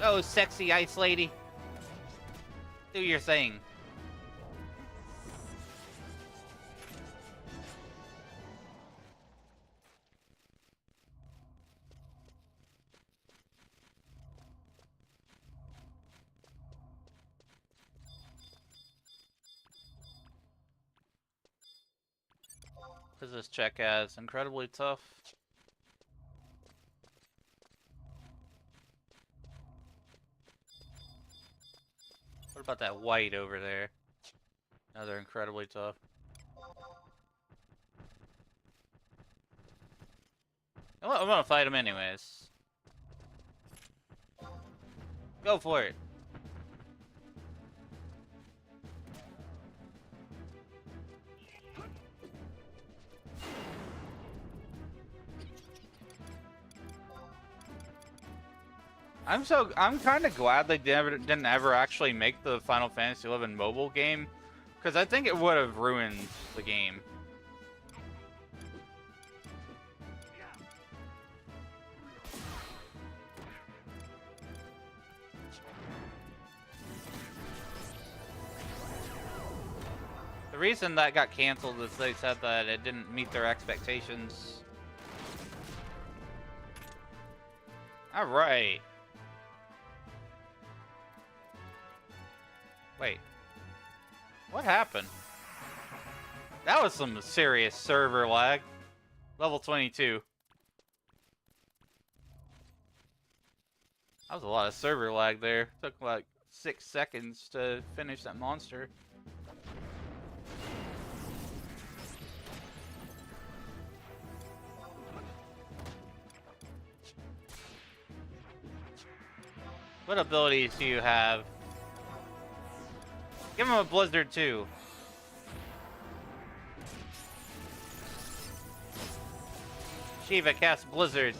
Oh, sexy ice lady. Do your thing. What does this check as? Incredibly tough. What about that white over there? Another incredibly tough. I'm gonna fight him anyways. Go for it. I'm kind of glad they didn't ever actually make the Final Fantasy XI mobile game, because I think it would have ruined the game. The reason that got canceled is they said that it didn't meet their expectations. Alright. Wait. What happened? That was some serious server lag. Level 22. That was a lot of server lag there. Took like 6 seconds to finish that monster. What abilities do you have? Give him a blizzard too. Shiva cast blizzard.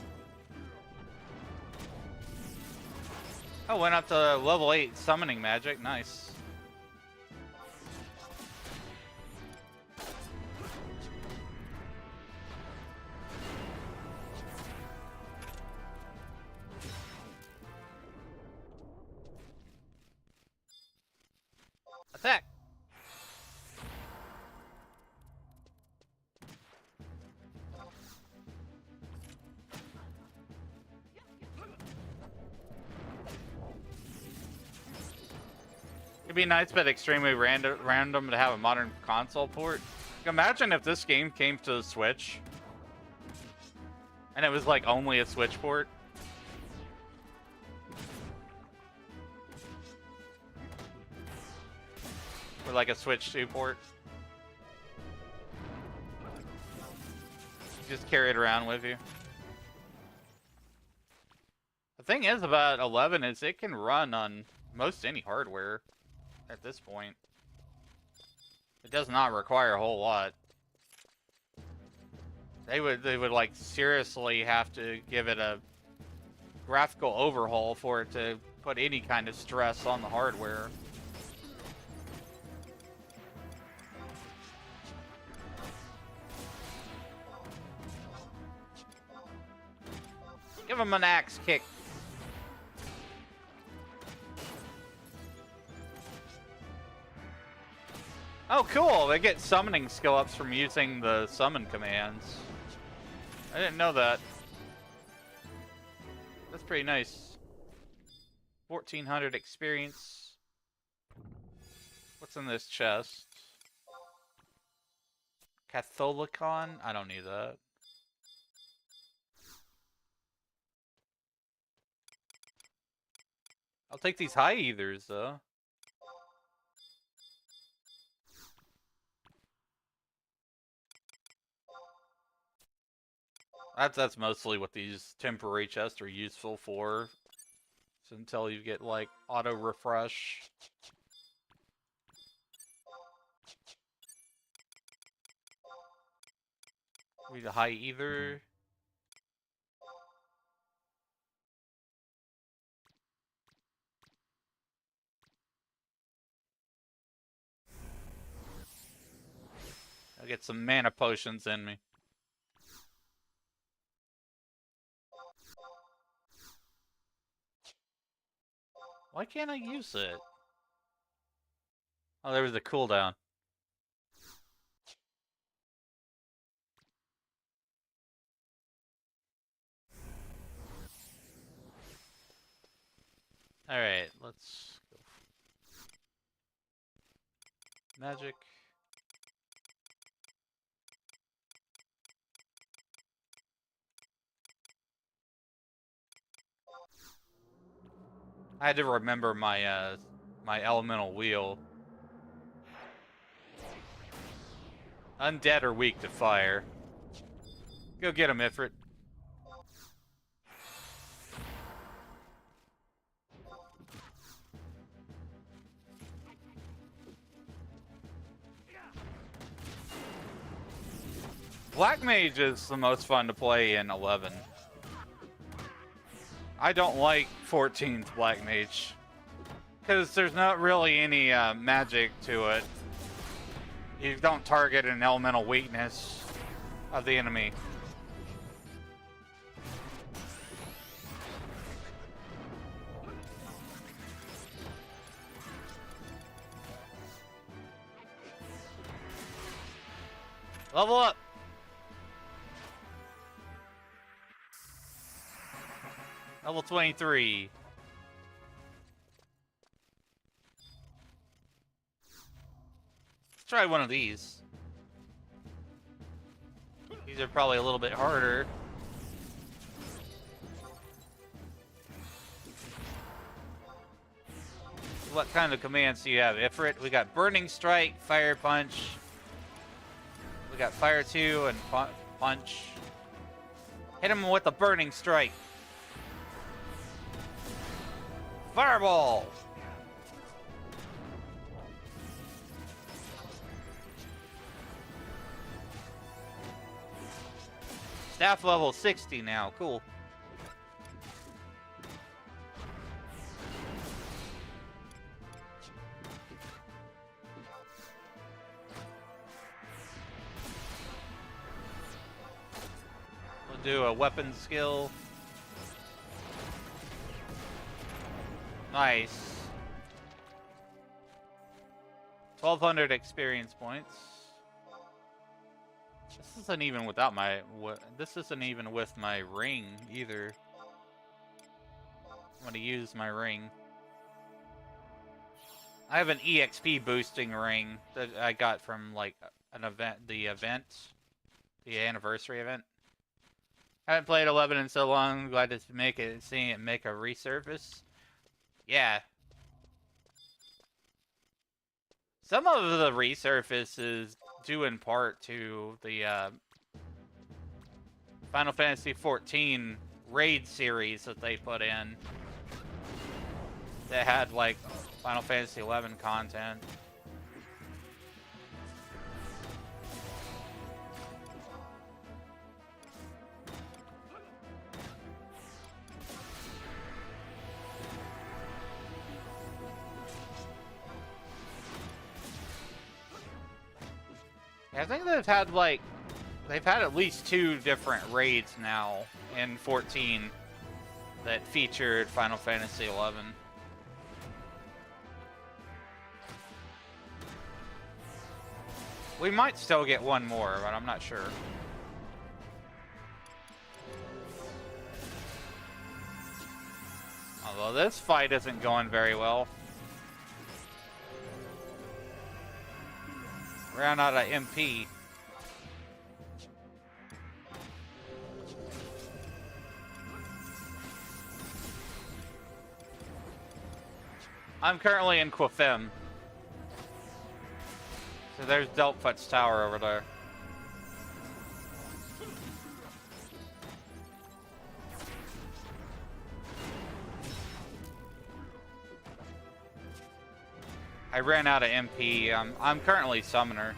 Oh, went up to level 8 summoning magic. Nice. Attack. It'd be nice, but extremely random to have a modern console port. Imagine if this game came to the Switch, and it was like only a Switch port. Or like a Switch 2 port. Just carry it around with you. The thing is about 11 is it can run on most any hardware at this point. It does not require a whole lot. They would like seriously have to give it a graphical overhaul for it to put any kind of stress on the hardware. Give him an axe kick. Oh, cool. They get summoning skill ups from using the summon commands. I didn't know that. That's pretty nice. 1400 experience. What's in this chest? Catholicon? I don't need that. I'll take these high ethers though. That's mostly what these temporary chests are useful for. So until you get like auto refresh. Read a high ether. I'll get some mana potions in me. Why can't I use it? Oh, there was a cooldown. Alright, let's go. Magic. I had to remember my my elemental wheel. Undead are weak to fire. Go get him, Ifrit. Black Mage is the most fun to play in 11. I don't like 14's Black Mage. Because there's not really any magic to it. You don't target an elemental weakness of the enemy. Level up! Level 23. Let's try one of these. These are probably a little bit harder. What kind of commands do you have, Ifrit? We got Burning Strike, Fire Punch. We got Fire 2 and Punch. Hit him with a Burning Strike. Fireball! Staff level 60 now. Cool. We'll do a weapon skill. Nice. 1,200 experience points. This isn't even without my. This isn't even with my ring either. I'm gonna use my ring. I have an EXP boosting ring that I got from like an event, the anniversary event. Haven't played 11 in so long. Glad to seeing it make a resurface. Yeah. Some of the resurface is due in part to the Final Fantasy XIV raid series that they put in. That had like Final Fantasy XI content. I think they've had at least 2 different raids now in 14 that featured Final Fantasy XI. We might still get one more, but I'm not sure. Although this fight isn't going very well. Ran out of MP. I'm currently in Qufim. So there's Delphi's Tower over there. I ran out of MP. I'm currently Summoner.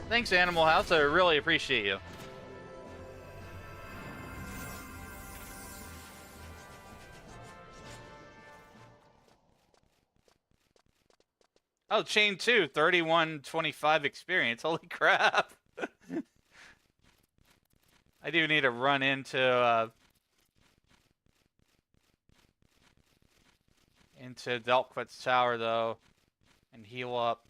Thanks, Animal House. I really appreciate you. Oh, Chain 2, 3125 experience. Holy crap. I do need to run into Delphi's Tower, though, and heal up.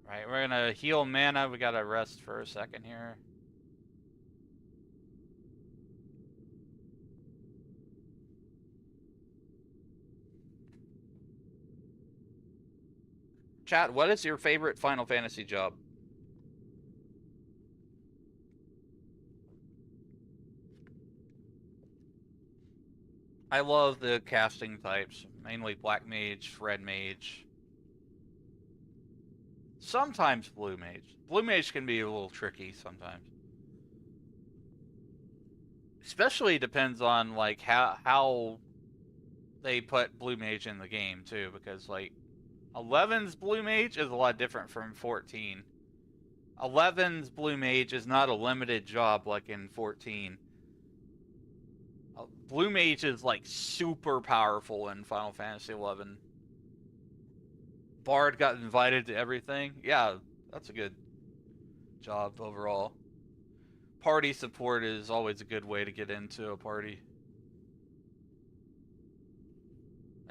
Right, we're gonna heal mana. We gotta rest for a second here. Chat, what is your favorite Final Fantasy job? I love the casting types, mainly Black Mage, Red Mage. Sometimes Blue Mage. Blue Mage can be a little tricky sometimes. Especially depends on like how they put Blue Mage in the game too, because like 11's Blue Mage is a lot different from 14. 11's Blue Mage is not a limited job like in 14. Blue Mage is like super powerful in Final Fantasy 11. Bard got invited to everything. Yeah, that's a good job overall. Party support is always a good way to get into a party.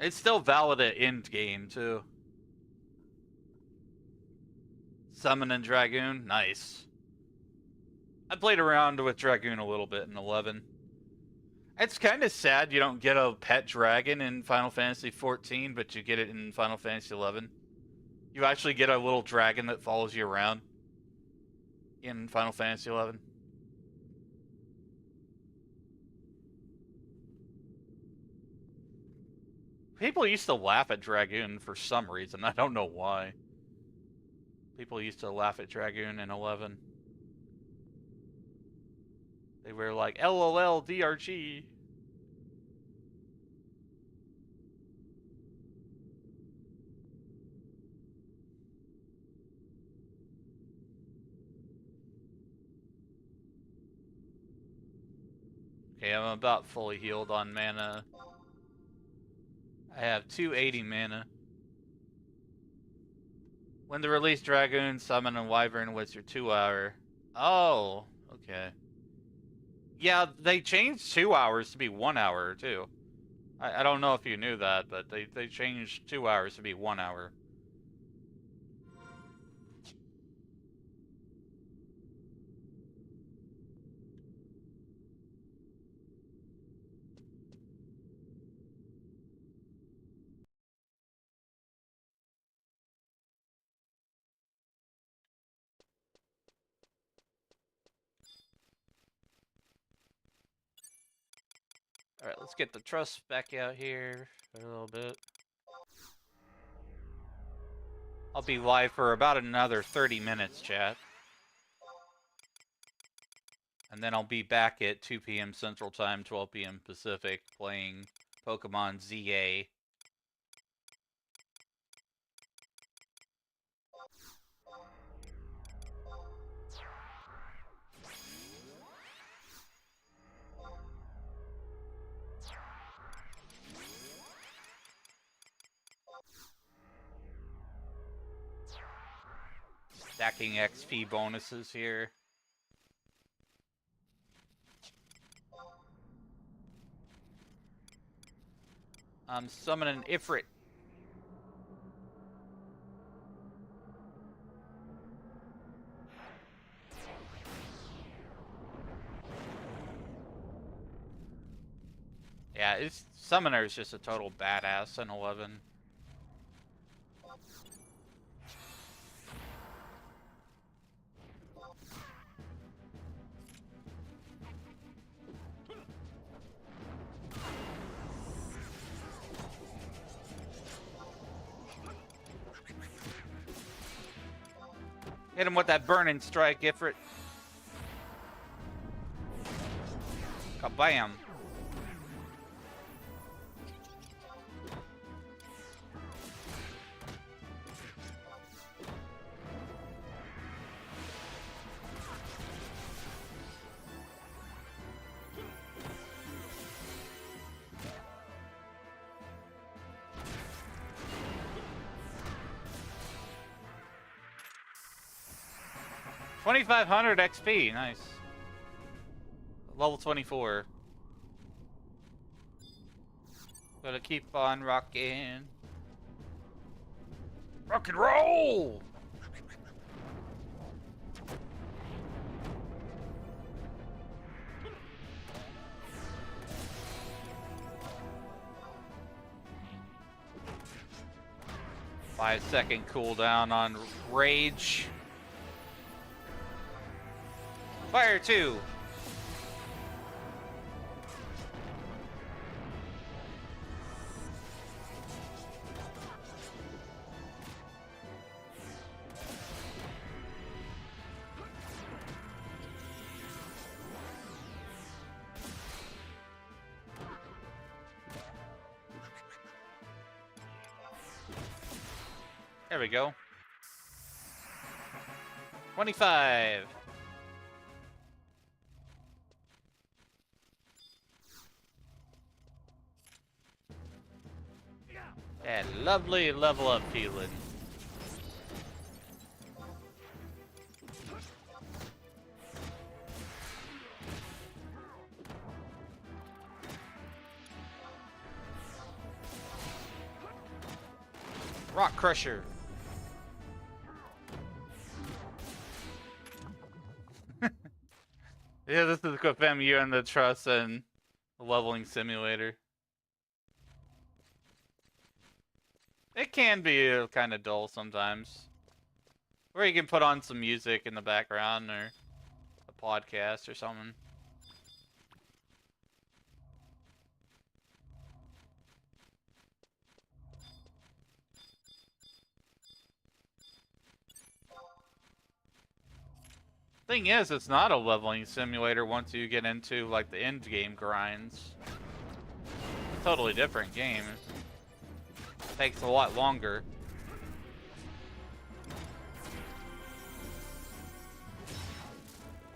It's still valid at end game too. Summon and Dragoon, nice. I played around with Dragoon a little bit in 11. It's kind of sad you don't get a pet dragon in Final Fantasy 14, but you get it in Final Fantasy 11. You actually get a little dragon that follows you around in Final Fantasy 11. People used to laugh at Dragoon for some reason. I don't know why. People used to laugh at Dragoon in 11. They were like, LOL, DRG. Okay, I'm about fully healed on mana. I have 280 mana. When to release Dragoon, Summon, and Wyvern was your 2-hour. Oh, okay. Yeah, they changed 2 hours to be 1 hour, too. I don't know if you knew that, but they changed 2 hours to be 1 hour. Alright, let's get the trust back out here for a little bit. I'll be live for about another 30 minutes, chat. And then I'll be back at 2 p.m. Central Time, 12 p.m. Pacific, playing Pokemon ZA. Stacking XP bonuses here. I'm summoning Ifrit. Yeah, Summoner is just a total badass in 11. Hit him with that burning strike, Ifrit. Kabam. $2,500 XP, nice. Level 24. Gotta keep on rocking. Rock and roll! Five-second cooldown on Rage. Fire 2. There we go. 25. That lovely level up feeling. Rock Crusher. Yeah, this is FMU and the Trust and the Leveling Simulator. It can be kind of dull sometimes. Or you can put on some music in the background or a podcast or something. Thing is, it's not a leveling simulator once you get into like the end game grinds. It's a totally different game. It takes a lot longer.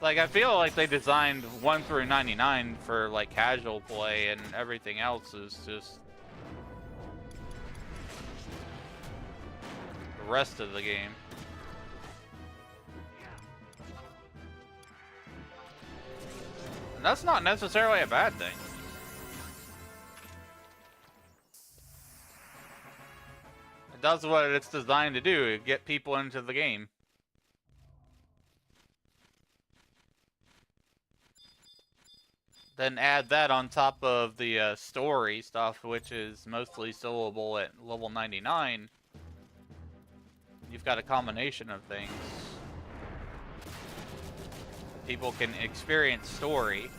Like, I feel like they designed 1 through 99 for like casual play, and everything else is just the rest of the game. And that's not necessarily a bad thing. It does what it's designed to do, get people into the game. Then add that on top of the story stuff, which is mostly soloable at level 99. You've got a combination of things. People can experience story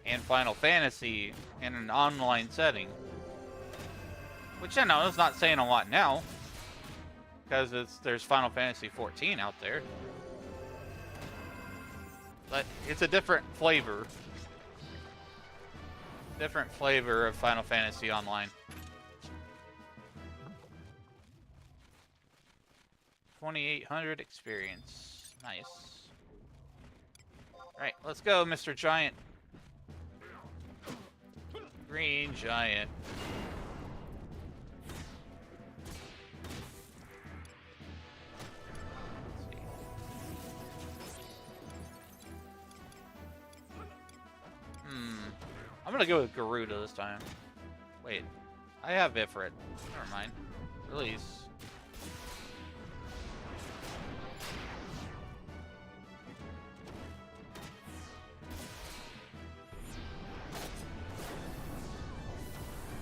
and Final Fantasy in an online setting. Which I know is not saying a lot now, because there's Final Fantasy 14 out there. But it's a different flavor. Different flavor of Final Fantasy Online. 2800 experience. Nice. Alright, let's go, Mr. Giant. Green Giant. I'm gonna go with Garuda this time. Wait, I have Ifrit. Never mind. Release.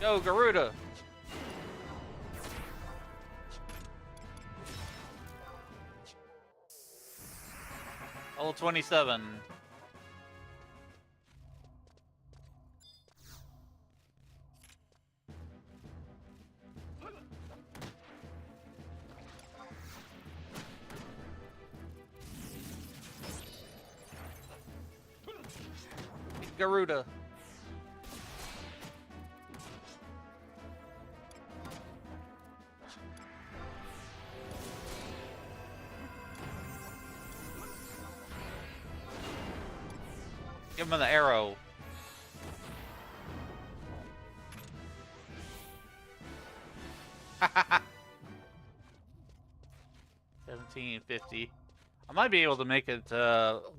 Go, Garuda! Level 27. Garuda. Give him the arrow. $17.50. I might be able to make it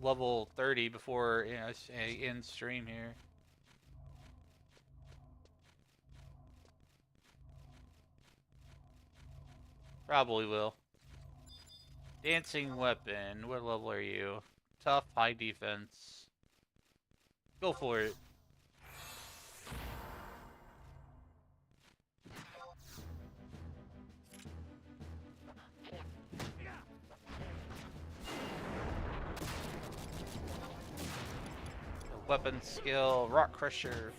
level 30 before I end stream here. Probably will. Dancing weapon. What level are you? Tough, high defense. Go for it. Weapon skill, Rock Crusher.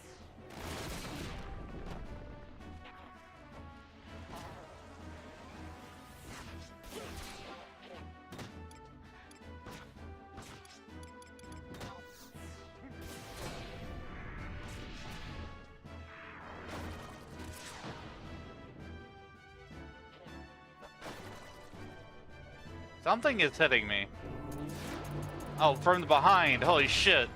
Something is hitting me. Oh, from the behind. Holy shit.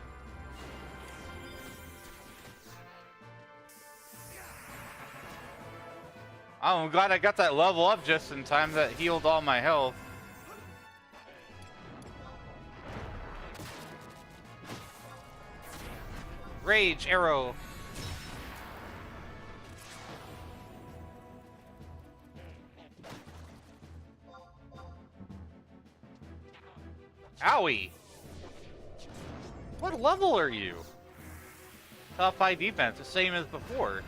Oh, I'm glad I got that level up just in time. That healed all my health. Rage arrow. Owie. What level are you? Top 5 defense, the same as before.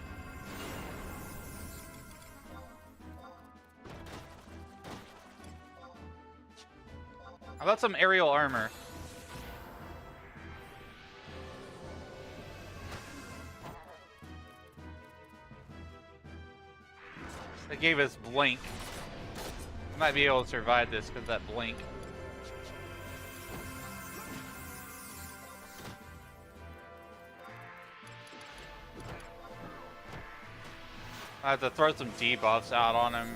How about some aerial armor? They gave us blink. We might be able to survive this because that blink. I have to throw some debuffs out on him.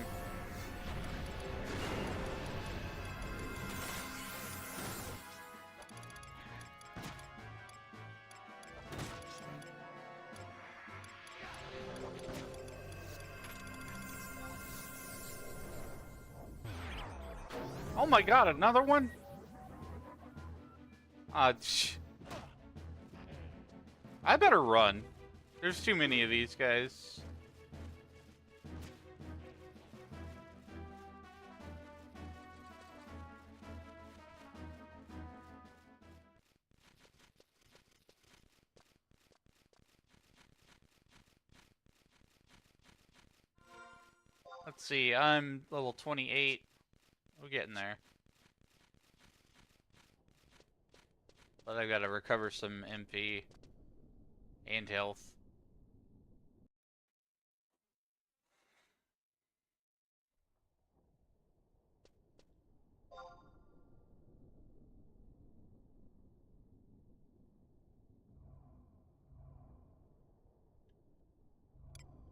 Oh my god, another one? I better run. There's too many of these guys. Let's see, I'm level 28. We're getting there. But I've got to recover some MP and health.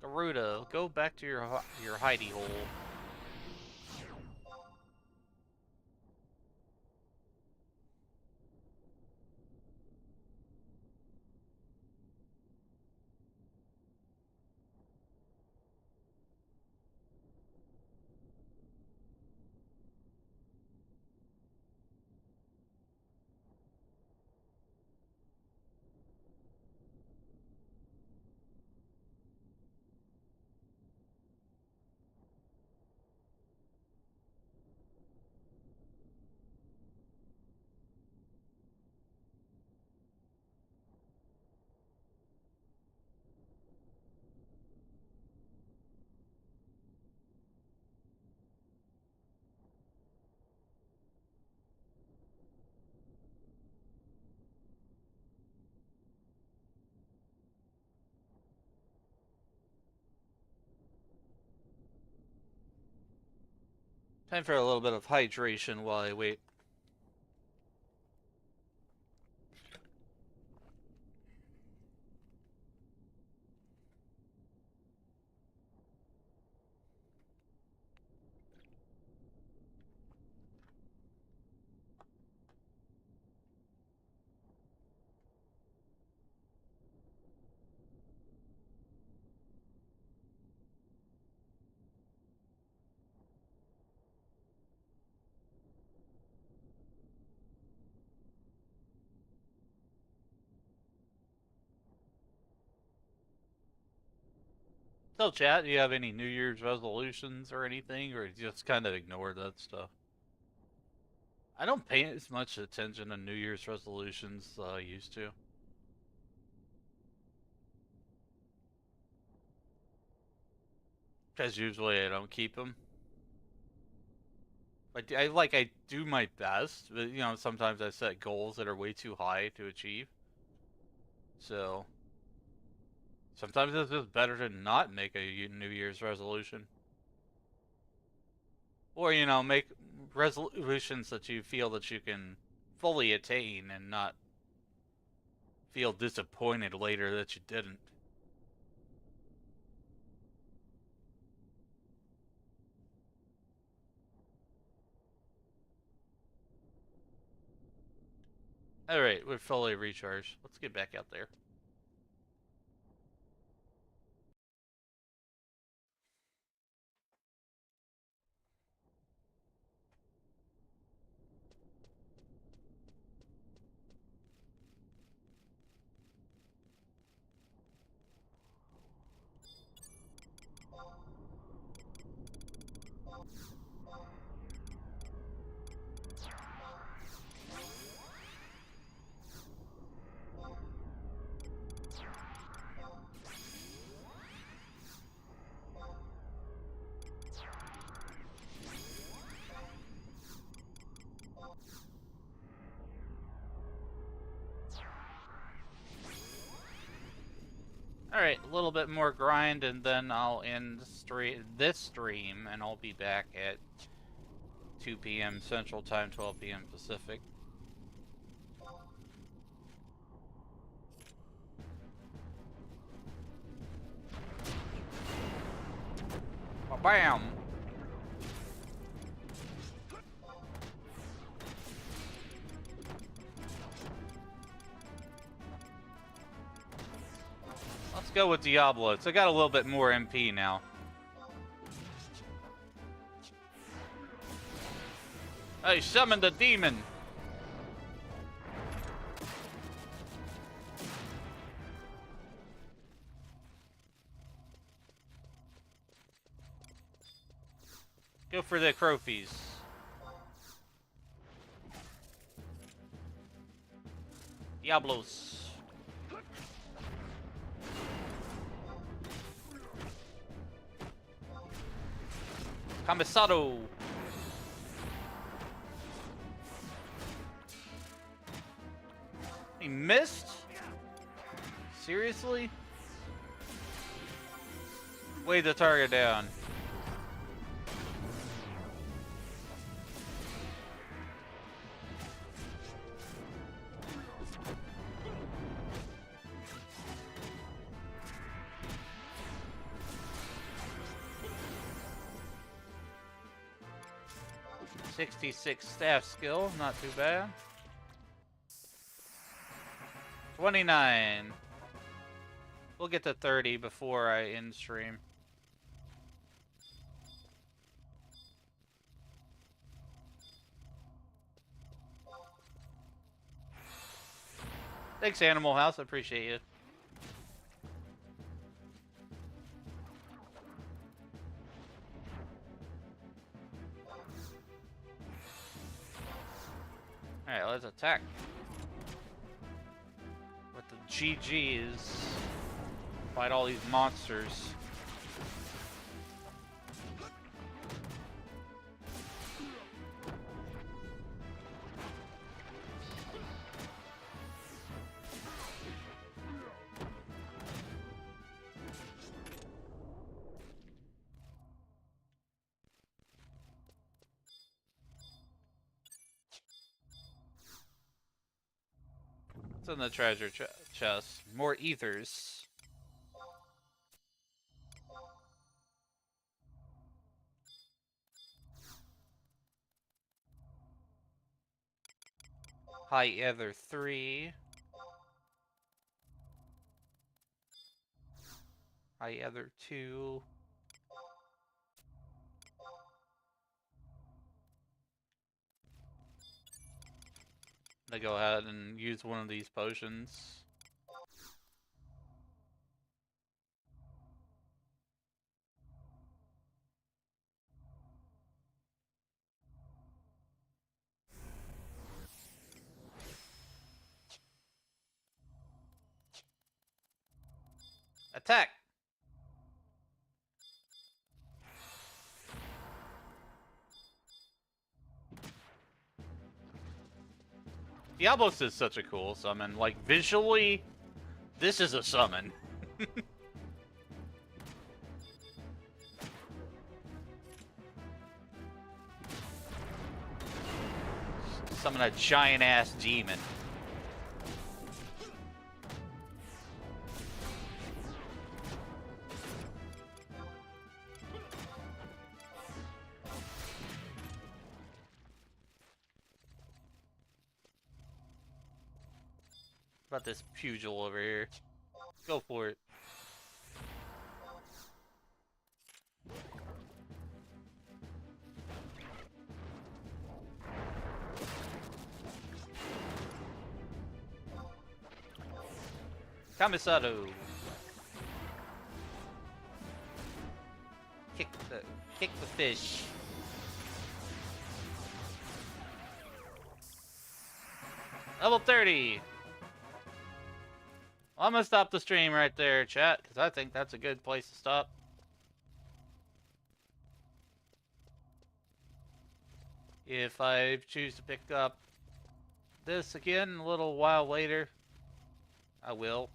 Garuda, go back to your hidey hole. Time for a little bit of hydration while I wait. So, chat, do you have any New Year's resolutions or anything, or you just kind of ignore that stuff? I don't pay as much attention to New Year's resolutions as I used to. Because usually I don't keep them. But I do my best, but you know, sometimes I set goals that are way too high to achieve. So sometimes it's just better to not make a New Year's resolution. Or, you know, make resolutions that you feel that you can fully attain and not feel disappointed later that you didn't. Alright, we're fully recharged. Let's get back out there. Alright, a little bit more grind and then I'll end this stream and I'll be back at 2 p.m. Central Time, 12 p.m. Pacific. Bam! Let's go with Diablo. So I got a little bit more MP now. I summoned the demon. Go for the trophies. Diablos. Camisado. He missed? Seriously? Weigh the target down. .66 staff skill, not too bad. 29. We'll get to 30 before I end stream. Thanks, Animal House. I appreciate you. Alright, let's attack. With the GGs. Fight all these monsters. What's in the treasure chest? More ethers. High Ether 3. High Ether 2. I'm gonna go ahead and use one of these potions. Attack! Diablos is such a cool summon. Like, visually, this is a summon. Summon a giant-ass demon. About this pugil over here. Go for it. Camisado. Kick the fish. Level 30. Well, I'm gonna stop the stream right there, chat, because I think that's a good place to stop. If I choose to pick up this again a little while later, I will.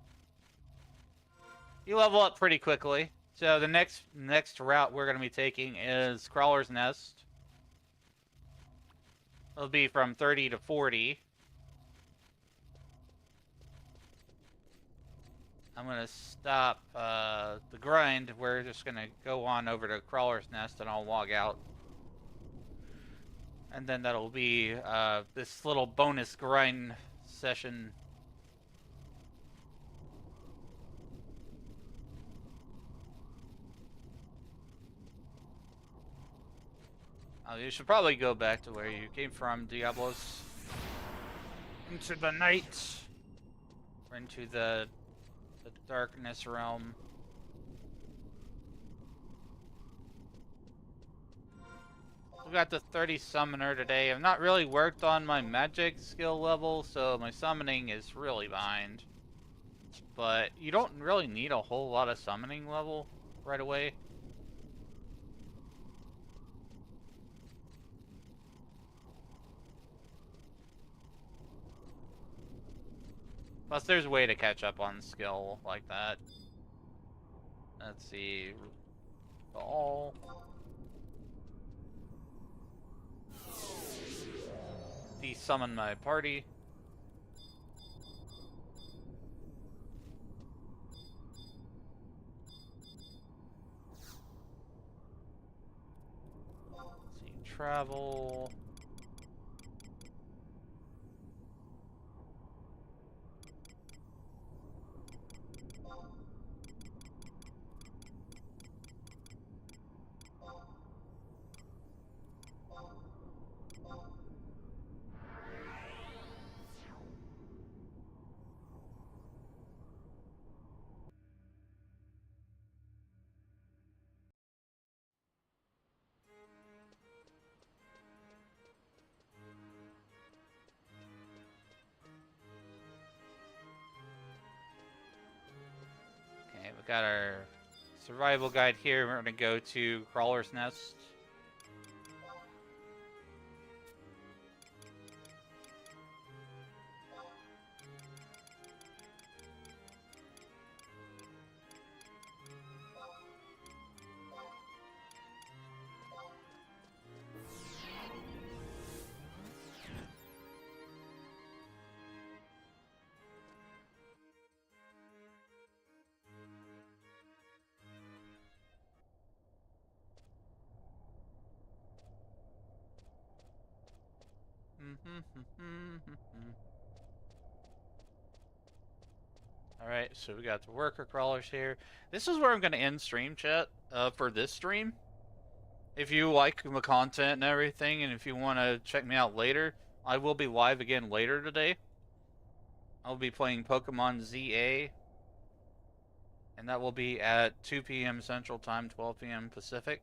You level up pretty quickly. So the next route we're going to be taking is Crawler's Nest. It'll be from 30 to 40. I'm gonna stop the grind. We're just gonna go on over to Crawler's Nest and I'll log out. And then that'll be this little bonus grind session. You should probably go back to where you came from, Diablos. Into the night. Or into the darkness realm. We got the 30 summoner today. I've not really worked on my magic skill level, so my summoning is really behind. But you don't really need a whole lot of summoning level right away. Plus, there's a way to catch up on skill like that. Let's see. All. De-summon my party. Let's see. Travel. Okay, we got our survival guide here. We're gonna go to Crawler's Nest. Alright, so we got the worker crawlers here. This is where I'm going to end stream chat for this stream. If you like the content and everything, and if you want to check me out later, I will be live again later today. I'll be playing Pokemon ZA, and that will be at 2 p.m. Central Time, 12 p.m. Pacific.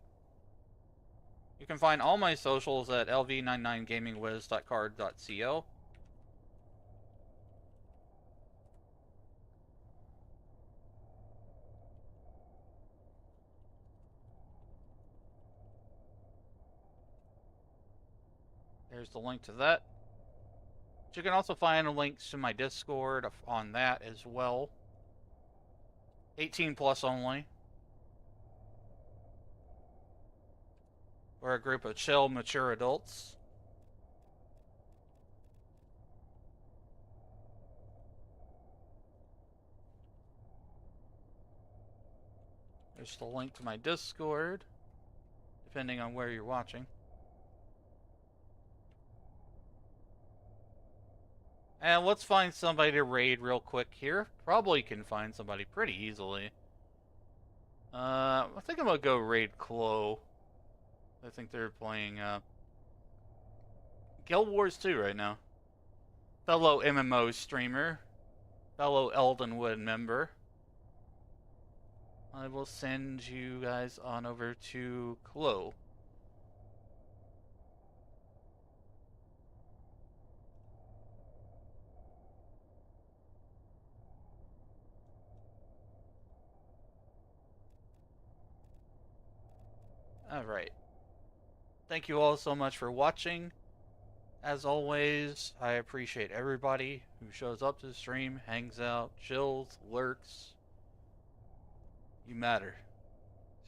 You can find all my socials at lv99gamingwiz.card.co. There's the link to that. But you can also find links to my Discord on that as well. 18 plus only. We're a group of chill, mature adults. There's the link to my Discord, depending on where you're watching. And let's find somebody to raid real quick here. Probably can find somebody pretty easily. I think I'm gonna go raid Clo. I think they're playing Guild Wars 2 right now. Fellow MMO streamer. Fellow Eldenwood member. I will send you guys on over to Clo. Alright. Thank you all so much for watching. As always, I appreciate everybody who shows up to the stream, hangs out, chills, lurks. You matter.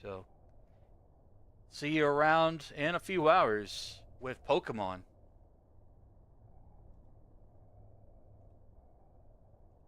So, see you around in a few hours with Pokemon.